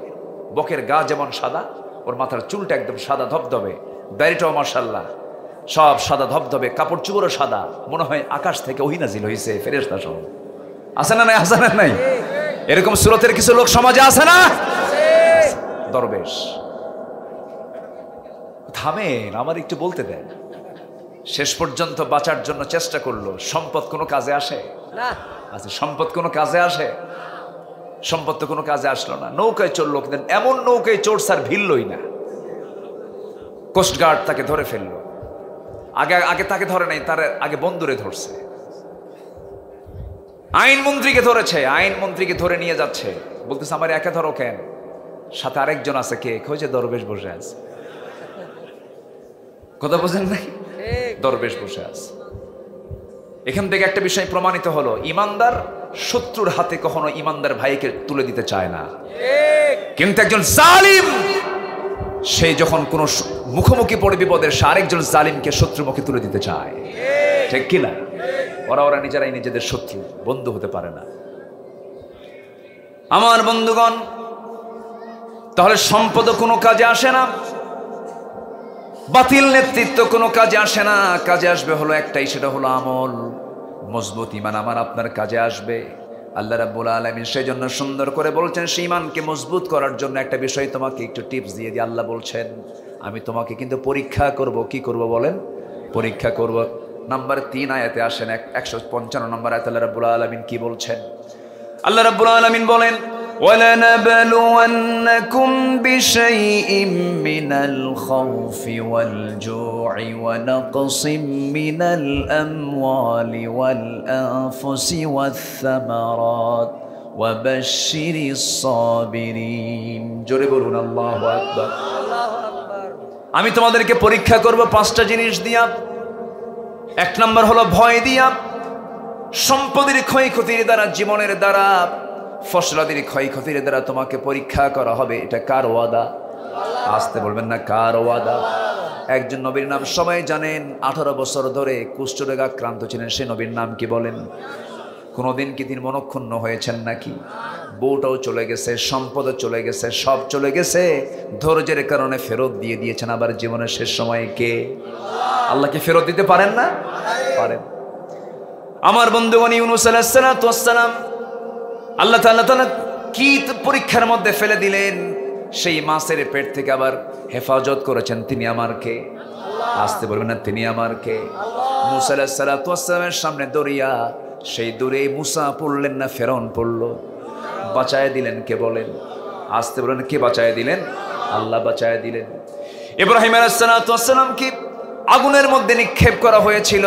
বকের গা যেমন সাদা, ওর মাথার চুলটা একদম সাদা ধবধবে, দাড়িটাও মাশাআল্লাহ সব সাদা ধবধবে, কাপড় চোপড়ও সাদা, মনে হয় আকাশ থেকে ওহী নাজিল হইছে, ফেরেশতা সহ। আছে না নাই? আছে না নাই? এরকম সুরতের কিছু লোক সমাজে আছে না? দরবেশ। থামেন, আমার একটু বলতে দেন। শেষ পর্যন্ত বাঁচার জন্য চেষ্টা করলো। সম্পদ কোনো কাজে আসে না? আচ্ছা, সম্পদ কোনো কাজে আসে? সম্পদ তো কোনো কাজে আসলো না। নৌকায় চললো, কিন্তু এমন নৌকায় চড়ছে আর ভিড়লই না। কোস্টগার্ড তাকে ধরে ফেললো। আগে তাকে ধরে নাই, তার আগে বন্দুরে ধরছে। আইনমন্ত্রীকে ধরেছে, আইনমন্ত্রীকে ধরে নিয়ে যাচ্ছে, বলতেছে আমার একা ধরো কেন, সাথে আরেকজন আছে। কে? খোঁজে দরবেশ বসে আছে। কথা বোঝেন নাই? দরবেশ বসে আছে। এখান থেকে একটা বিষয় প্রমাণিত হলো, ইমানদার শত্রুর হাতে কখনো ইমানদার ভাইকে তুলে দিতে চায় না। কিন্তু একজন জালিম, সে যখন কোনো মুখোমুখি পড়ে বিপদের, সে আরেকজন জালিমকে শত্রুর মুখে তুলে দিতে চায়। ঠিক কিনা? ওরা নিজেরাই নিজেদের শত্রু, বন্ধু হতে পারে না। আমার বন্ধুগণ, তাহলে সম্পদ কোনো কাজে আসে না, বাতিল নেতৃত্ব কোনো কাজে আসে না। কাজে আসবে হলো একটাই, সেটা হলো আমল। মজবুত ঈমান আমার আপনার কাজে আসবে। আল্লাহ রাব্বুল আলামিন সেই জন্য সুন্দর করে বলছেন, সেই ঈমানকে মজবুত করার জন্য একটা বিষয় তোমাকে একটু টিপস দিয়ে দিই। আল্লাহ বলছেন, আমি তোমাকে কিন্তু পরীক্ষা করব। কি করব বলেন? পরীক্ষা করব। নাম্বার 3 আয়াতে আসেন, 155 নম্বর আয়াতে আল্লাহ রাব্বুল আলামিন কি বলছেন? আল্লাহ রাব্বুল আলামিন বলেন, وَلَنَبْلُوَنَّكُمْ بِشَيْءٍ مِّنَ الْخَوْفِ وَالْجُوعِ وَنَقْصٍ مِّنَ الْأَمْوَالِ وَالْأَنفُسِ وَالثَّمَرَاتِ وَبَشِّرِ الصَّابِرِينَ। জোরে বলুন আল্লাহু আকবার। আল্লাহু আকবার। আমি তোমাদেরকে পরীক্ষা করব 5টা জিনিস দিয়া। 1 নম্বর হলো ভয় দিয়া, সম্পদের ক্ষয়ক্ষতির দ্বারা, জীবনের দ্বারা, ফসলাদির ক্ষয়ক্ষতির দ্বারা তোমাকে পরীক্ষা করা হবে। এটা কার ওয়াদা? আসতে বলবেন না, কার ওয়াদা? একজন নবীর নাম সবাই জানেন, 18 বছর ধরে কুষ্ঠরোগে আক্রান্ত ছিলেন। সে নবীর নাম কি বলেন? কোনোদিন কি তিনি মনক্ষুণ্ণ হয়েছেন নাকি? বউটাও চলে গেছে, সম্পদও চলে গেছে, সব চলে গেছে, ধৈর্যের কারণে ফেরত দিয়ে দিয়েছেন। আবার জীবনের শেষ সময়ে কে? আল্লাহকে ফেরত দিতে পারেন না? পারেন। আমার বন্ধুগণ, ইউনূস আলাইহিস সালাম আল্লাহ তাআলা কি পরীক্ষার মধ্যে ফেলে দিলেন, সেই মাছের পেট থেকে আবার হেফাজত করেছেন। তিনি আমার কে? আসতে বলবেন না, তিনি আমার কে? মূসা আলাইহিস সালামের সামনে দরিয়া, সেই দূরে মূসা পড়লেন না, ফেরাউন পড়ল। বাঁচায় দিলেন কে বলেন? আসতে বলেন, কে বাঁচায় দিলেন? আল্লাহ বাঁচায় দিলেন। ইব্রাহিম আলাইহিস সালাম কি আগুনের মধ্যে নিক্ষেপ করা হয়েছিল,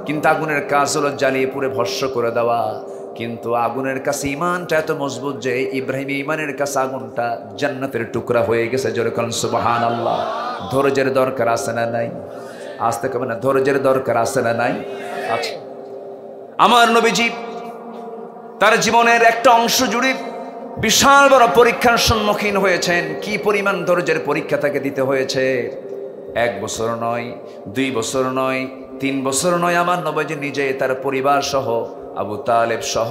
কিন্তু আগুনের কাজ হলো জ্বালিয়ে পুড়ে ভস্ম করে দেওয়া। কিন্তু আগুনের কাছে ইমানটা এত মজবুত যে ইব্রাহিম ইমানের কাছে আগুনটা জান্নাতের টুকরা হয়ে গেছে। জোরে বলেন সুবহানাল্লাহ। ধৈর্যের দরকার আছে না নাই? আসতে কবে না, ধৈর্যের দরকার আছে না নাই? আছে। আমার নবীজি তার জীবনের একটা অংশ জুড়ে বিশাল বড় পরীক্ষার সম্মুখীন হয়েছেন। কি পরিমাণ ধৈর্যের পরীক্ষা তাকে দিতে হয়েছে! 1 বছর নয়, 2 বছর নয়, 3 বছর নয়। আমার নবীজি নিজে তার পরিবার সহ, আবু তালেব সহ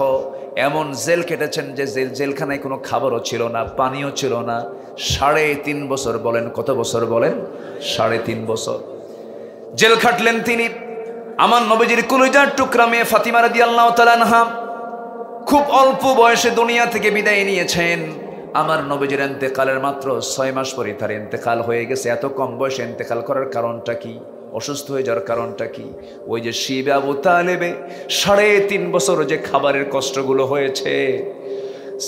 এমন জেল কেটেছেন যে জেলখানায় কোনো খাবারও ছিল না, পানিও ছিল না। 3.5 বছর। বলেন কত বছর? বলেন 3.5 বছর জেল খাটলেন তিনি। আমার নবীজির কলিজার টুকরা মেয়ে ফাতিমা রাদিয়াল্লাহু তাআলা আনহা খুব অল্প বয়সে দুনিয়া থেকে বিদায় নিয়েছেন। আমার নবীজির ইন্তেকালের মাত্র 6 মাস পরে তার ইন্তেকাল হয়ে গেছে। এত কম বয়সে ইন্তেকাল করার কারণটা কি? অসুস্থ হয়ে যাওয়ার কারণটা কি? ওই যে শিবে আবু তালেবে 3.5 বছর যে খাবারের কষ্টগুলো হয়েছে,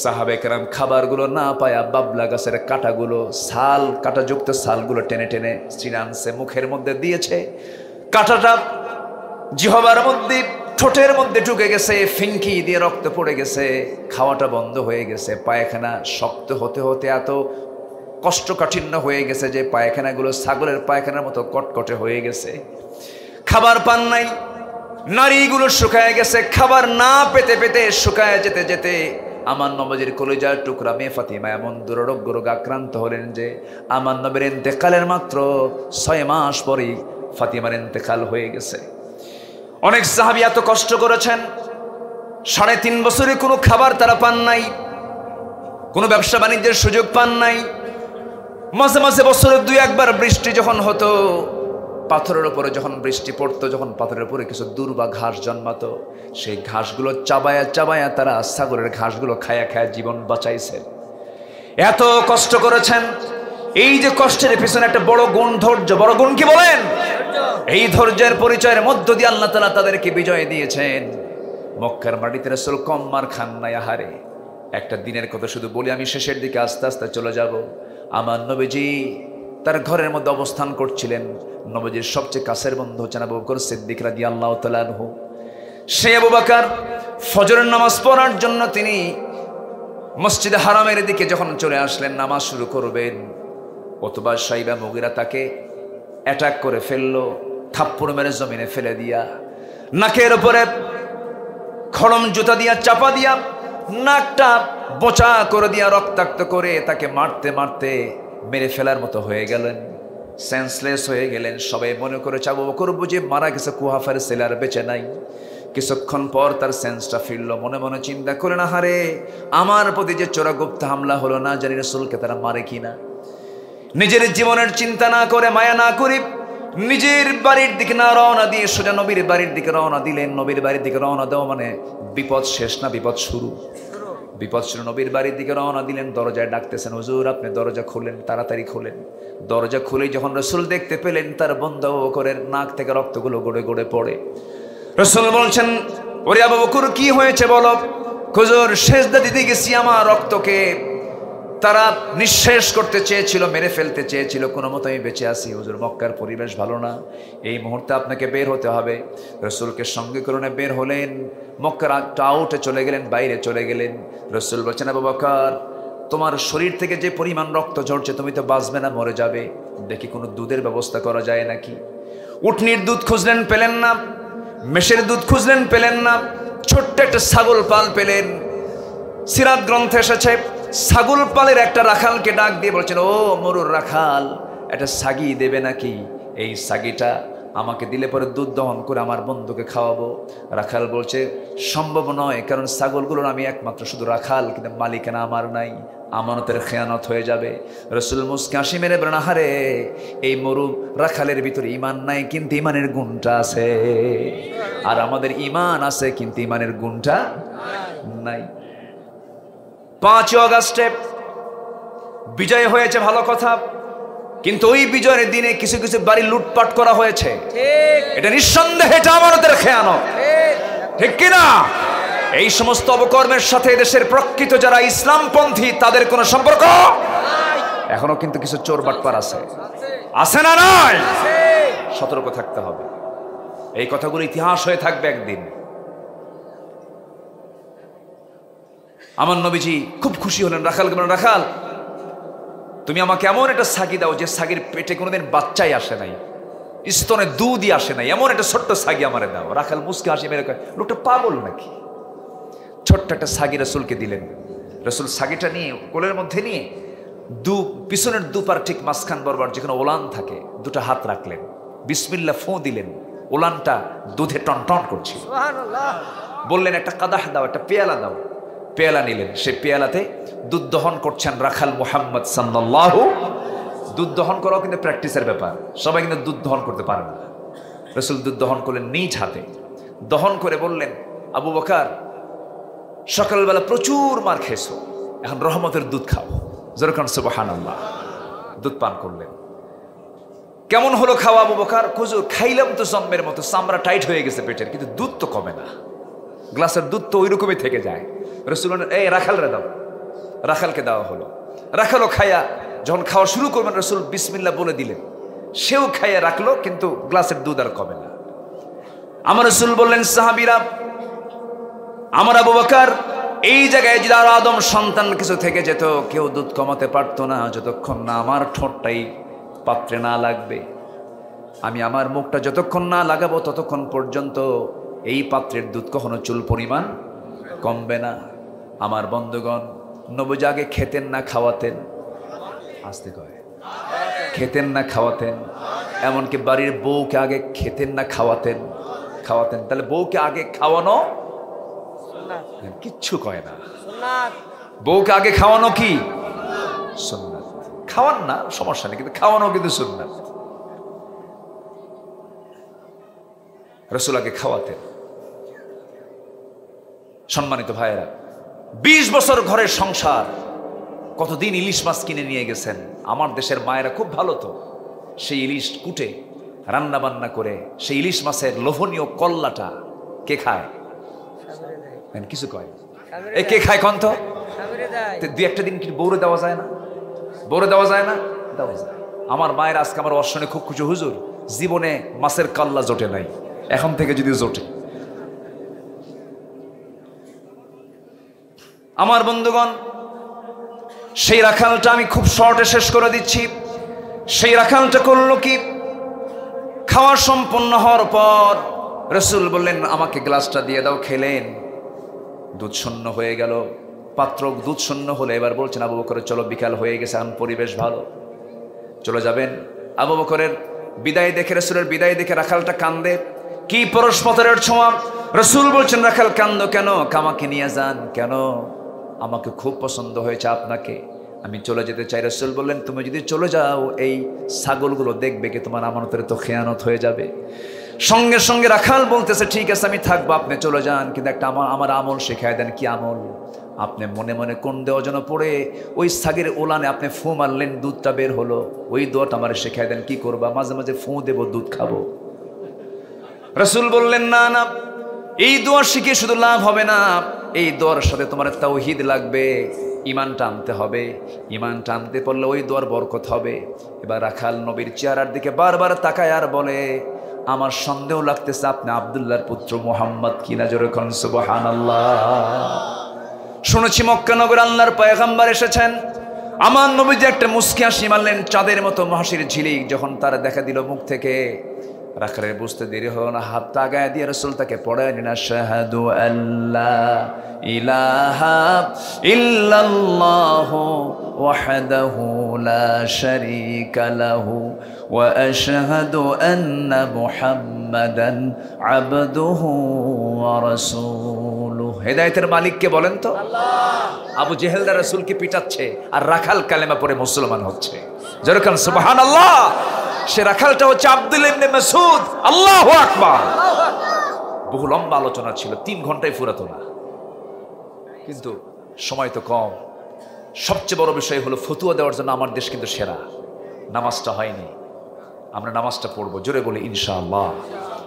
সাহাবে কেরাম খাবারগুলো না পায়া বাবলা গাছের কাটাগুলো, ছাল কাটাযুক্ত ছালগুলো টেনে টেনে চিরানছে, মুখের মধ্যে দিয়েছে। কাটাটা জিহ্বার মধ্যে, ঠোঁটের মধ্যে ঢুকে গেছে, ফিনকি দিয়ে রক্ত পড়ে গেছে, খাওয়াটা বন্ধ হয়ে গেছে। পায়খানা শক্ত হতে হতে এত কষ্টকাঠিন্য হয়ে গেছে যে পায়খানাগুলো ছাগলের পায়খানার মতো কটকটে হয়ে গেছে। খাবার পান নাই, নারীগুলো শুকায় গেছে। খাবার না পেতে পেতে, শুকায় যেতে যেতে আমার নবীর কলিজার টুকরা মেয়ে ফাতিমা এমন দুরারোগ্য রোগে আক্রান্ত হলেন যে আমার নবীর ইন্তেকালের মাত্র 6 মাস পরেই ফাতিমার ইন্তেকাল হয়ে গেছে। অনেক সাহাবী এত কষ্ট করেছেন, 3.5 বছরে কোনো খাবার তারা পান নাই, কোনো ব্যবসা বাণিজ্যের সুযোগ পান নাই। মাঝে মাঝে বছরে 2-1 বার বৃষ্টি যখন হতো, পাথরের উপরে যখন বৃষ্টি পড়তো, যখন পাথরের উপরে কিছু দুর্বা ঘাস জন্মাতো, সেই ঘাসগুলো চাবায়া চাবায়া তারা ছাগলের ঘাসগুলো খায়া খায়া জীবন বাঁচাইছে। এত কষ্ট করেছেন। এই যে কষ্টের পিছনে একটা বড় গুণ ধৈর্য। বড় গুণ কি বলেন? এই ধৈর্যের পরিচয়ের মধ্য দিয়ে আল্লাহ তাআলা তাদেরকে বিজয় দিয়েছেন। মক্কার মাটিতে রাসূল কম মার খান নাই। আহারে, একটা দিনের কথা শুধু বলি, আমি শেষের দিকে আস্তে আস্তে চলে যাব। আমার নবীজি তার ঘরের মধ্যে অবস্থান করছিলেন। নবীজির সবচেয়ে কাছের বন্ধু হচ্ছেন আবু বকর সিদ্দিক রাদিয়াল্লাহু তাআলা আনহু। সেই আবু বকর ফজরের নামাজ পড়ার জন্য তিনি মসজিদে হারামের দিকে যখন চলে আসলেন নামাজ শুরু করবেন, অথবা সাইবা মুগিরা তাকে অ্যাটাক করে ফেললো, থাপ্পড় মেরে জমিনে ফেলে দিয়া, নাকের উপরে খড়ম জুতা দিয়া চাপা দিয়া, নাকটা বোচা করে দিয়া, রক্তাক্ত করে তাকে মারতে মারতে মেরে ফেলার মতো হয়ে গেলেন, সেন্সলেস হয়ে গেলেন। সবাই মনে করে আবু বকর বুঝে মারা গেছে, কুহাফার ছেলে আর বেঁচে নাই। কিছুক্ষণ পর তার সেন্সটা ফিরল। মনে মনে চিন্তা করে, না হারে, আমার প্রতি যে চোরাগুপ্ত হামলা হলো, না জানি রাসূলকে তারা মারে কিনা। নিজের জীবনের চিন্তা না করে, মায়া না করে, নিজের বাড়ির দিকে না রওনা দিয়ে সোজা নবীর বাড়ির দিকে রওনা দিলেন। নবীর বাড়ির দিকে রওনা দেওয়া মানে বিপদ শেষ না বিপদ শুরু? বিপদ শুরু। নবীর বাড়ির দিকে রওনা দিলেন, দরজায় ডাকতেছেন, হুজুর আপনি দরজা খুলেন, তাড়াতাড়ি খুলেন। দরজা খুলেই যখন রাসূল দেখতে পেলেন তার বন্ধু আবু বকরের নাক থেকে রক্তগুলো গড়ে গড়ে পড়ে। রাসূল বলছেন, ওরে আবু বকর কি হয়েছে বলো? হুজুর সেজদা দিতে গেছি, আমার রক্তকে তারা নিঃশেষ করতে চেয়েছিল, মেরে ফেলতে চেয়েছিল, কোনো মতো আমি বেঁচে আছি। হুজুর মক্কার পরিবেশ ভালো না, এই মুহূর্তে আপনাকে বের হতে হবে। রসুলকে সঙ্গে করে বের হলেন, মক্কার আউটে চলে গেলেন, বাইরে চলে গেলেন। রসুল বলছেন, আবু বকর তোমার শরীর থেকে যে পরিমাণ রক্ত ঝরছে তুমি তো বাঁচবে না, মরে যাবে। দেখি কোনো দুধের ব্যবস্থা করা যায় নাকি। উটনির দুধ খুঁজলেন, পেলেন না। মেষের দুধ খুঁজলেন, পেলেন না। ছোট্ট একটা ছাগল পাল পেলেন। সিরাত গ্রন্থে এসেছে, ছাগল পালের একটা রাখালকে ডাক দিয়ে বলছেন, ও মরুর রাখাল, একটা সাগি দেবে নাকি? এই সাগিটা আমাকে দিলে পরে দুধ দহন করে আমার বন্ধুকে খাওয়াবো। রাখাল বলছে, সম্ভব নয়, কারণ ছাগলগুলোর আমি একমাত্র শুধু রাখাল, কিন্তু মালিকানা আমার নাই, আমানতের খেয়ানত হয়ে যাবে। রসুল মুস্কে হাসি মেরে বলেন, আহারে এই মরু রাখালের ভিতরে ইমান নাই, কিন্তু ইমানের গুণটা আছে। আর আমাদের ইমান আছে, কিন্তু ইমানের গুণটা নাই। 5 অগাস্টে বিজয় হয়েছে, ভালো কথা, কিন্তু ওই বিজয়ের দিনে কিছু কিছু বাড়ি লুটপাট করা হয়েছে। এটা নিঃসন্দেহে এটা আমানতের খেয়ানত, ঠিক কিনা? এই সমস্ত অপকর্মের সাথে দেশের প্রকৃত যারা ইসলামপন্থী তাদের কোনো সম্পর্ক এখনো কিন্তু কিছু চোর বাটপার আছে, আছে না নাই? সতর্ক থাকতে হবে। এই কথাগুলো ইতিহাস হয়ে থাকবে একদিন। আমার নবীজি খুব খুশি হলেন, রাখালকে বলেন, রাখাল তুমি আমাকে এমন একটা সাগি দাও যে সাগির পেটে কোনোদিন বাচ্চাই আসে নাই, স্তনে দুধই আসে নাই, এমন একটা ছোট্ট সাগি আমারে দাও। রাখাল মুস্কে হাসি মেরে কয়, লোকটা পাগল নাকি? ছোট্ট একটা সাগি রসুলকে দিলেন। রসুল সাগিটা নিয়ে কোলের মধ্যে নিয়ে পিছনের দুপার ঠিক মাঝখান বরাবর যেখানে ওলান থাকে দুটো হাত রাখলেন, বিসমিল্লাহ ফোঁ দিলেন, ওলানটা দুধে টনটন করছে। বললেন, একটা কাদাহ দাও, একটা পেয়ালা দাও। পেয়ালা নিলেন, সে পেয়ালাতে দুধ দহন করছেন রাখাল মুহাম্মদ সাল্লাল্লাহু। দুধ দহন করাও কিন্তু প্র্যাকটিসের ব্যাপার, সবাই কিন্তু দুধ দহন করতে পারে না। রসুল দুধ দহন করলেন নিজ হাতে, দহন করে বললেন, আবু বকর সকালবেলা প্রচুর মার খেয়েছো, এখন রহমতের দুধ খাও। যেরকম সুবহানাল্লাহ। দুধ পান করলেন। কেমন হলো খাওয়া আবু বকর? হুজুর খাইলাম তো জম্মের মতো, চামড়া টাইট হয়ে গেছে পেটের, কিন্তু দুধ তো কমে না, গ্লাসের দুধ তো ওই রকমই থেকে যায়। রসুল এই রাখালরে দাও। রাখালকে দেওয়া হলো। রাখালও খায়া যখন খাওয়া শুরু করবেন রসুল বিসমিল্লাহ বলে দিলেন, সেও খাইয়া রাখলো, কিন্তু গ্লাসের দুধ আর কমে না। আমার রসুল বললেন, সাহাবীরা আমার আবু বকর এই জায়গায় যদি আর আদম সন্তান কিছু থেকে যেত, কেউ দুধ কমাতে পারতো না যতক্ষণ না আমার ঠোঁটটাই পাত্রে না লাগবে। আমি আমার মুখটা যতক্ষণ না লাগাবো ততক্ষণ পর্যন্ত এই পাত্রের দুধ কখনো চুল পরিমাণ কমবে না। আমার বন্ধুগণ, নবীজি আগে খেতেন না খাওয়াতেন, আসতে কয় খেতেন না খাওয়াতেন, এমনকি বাড়ির বউকে আগে খেতেন না খাওয়াতেন। তাহলে বউকে আগে খাওয়ানো কিচ্ছু কয় না। বউকে আগে খাওয়ানো কি সুন্নাত। খাওয়ান না সমস্যা নেই, কিন্তু খাওয়ানো কিন্তু সুন্নাত। রাসূল আগে খাওয়াতেন। সম্মানিত ভাইয়েরা, 20 বছর ঘরের সংসার, কতদিন ইলিশ মাছ কিনে নিয়ে গেছেন। আমার দেশের মায়েরা খুব ভালো তো, সেই ইলিশ কুটে রান্না বান্না করে সেই ইলিশ মাছের লোভনীয় কল্লাটা কে খায়? কিছু কয় এ কে খায় কন তো? দুই একটা দিন কি বৌরে দেওয়া যায় না? বৌরে দেওয়া যায় না? দেওয়া যায়। আমার মায়ের আজকে আমার অর্শনে খুব খুশি, হুজুর জীবনে মাছের কাল্লা জোটে নাই, এখন থেকে যদি জোটে। আমার বন্ধুগণ, সেই রাখালটা আমি খুব শর্টে শেষ করে দিচ্ছি। সেই রাখালটা করলো কি, খাওয়া সম্পন্ন হওয়ার পর রাসূল বললেন, আমাকে গ্লাসটা দিয়ে দাও। খেলেন, দুধ শূন্য হয়ে গেল, পাত্র দুধ শূন্য হলে এবার বলছেন, আবু বকর চলো, বিকাল হয়ে গেছে, এখন পরিবেশ ভালো, চলে যাবেন। আবু বকরের বিদায় দেখে, রাসূলের বিদায় দেখে রাখালটা কান্দে। কি পরস্পরের ছোঁয়া! রাসূল বলছেন, রাখাল কান্দো কেন? আমাকে নিয়ে যান। কেন? আমাকে খুব পছন্দ হয়েছে আপনাকে, আমি চলে যেতে চাই। রাসূল বললেন, তুমি যদি চলে যাও এই ছাগলগুলো দেখবে কি তোমার আমানতের তো খেয়ানত হয়ে যাবে। সঙ্গে সঙ্গে রাখাল বলতেছে, ঠিক আছে আমি থাকবো, আপনি চলে যান, কিন্তু একটা আমার আমল শেখায় দেন। কি আমল? আপনি মনে মনে কোন দেওয়া যেন পড়ে ওই ছাগের ওলানে আপনি ফু মারলেন, দুধটা বের হলো, ওই দোয়াটা আমার শেখায় দেন। কি করবা? মাঝে মাঝে ফু দেব, দুধ খাবো। রাসূল বললেন, না না, এই দোয়া শিখে শুধু লাভ হবে না, এই দোয়ার সাথে তোমার তাওহীদ লাগবে, ঈমানটা আনতে হবে। ঈমানটা আনতে পারলে ওই দোয়ার বরকত হবে। এবার রাখাল নবীর চেহারার দিকে বারবার তাকায় আর বলে, আমার সন্দেহ লাগতেছে আপনি আব্দুল্লাহর পুত্র মুহাম্মদ কিনা। জোরে কোন সুবহানাল্লাহ। শুনেছি মক্কা নগর আল্লাহর পয়গম্বর এসেছেন। আমার নবীজি একটা মুস্কি হাসি মারলেন, চাঁদের মতো হাসির ঝিলিক যখন তার দেখা দিল মুখ থেকে। রাখালের বুঝতে দেরি হলো না, হাত তাগায় দিয়ে রাসূল তাকে পড়ায় নিন, আশহাদু আল্লা ইলাহা ইল্লাল্লাহু ওয়াহদাহু লা শারীকা লাহু ওয়া আশহাদু আন্না মুহাম্মাদান আবদুহু ওয়া রাসূলুহু। হেদায়েতের মালিক কে বলেন তো? আল্লাহ। আবু জেহেলরা রাসূলকে পিটাচ্ছে আর রাখাল কালেমা পড়ে মুসলমান হচ্ছে। যেরকম সুবহানাল্লাহ। সে রাখালটা হচ্ছে আব্দুল্লাহ ইবনে মাসউদ। আল্লাহু আকবার। বহু লম্বা আলোচনা ছিল, 3 ঘন্টায় ফুরাতো না, কিন্তু সময় তো কম। সবচেয়ে বড় বিষয় হলো ফতুয়া দেওয়ার জন্য আমার দেশ কিন্তু সেরা। নামাজটা হয়নি, আমরা নামাজটা পড়বো, জোরে বলি ইনশাআল্লাহ।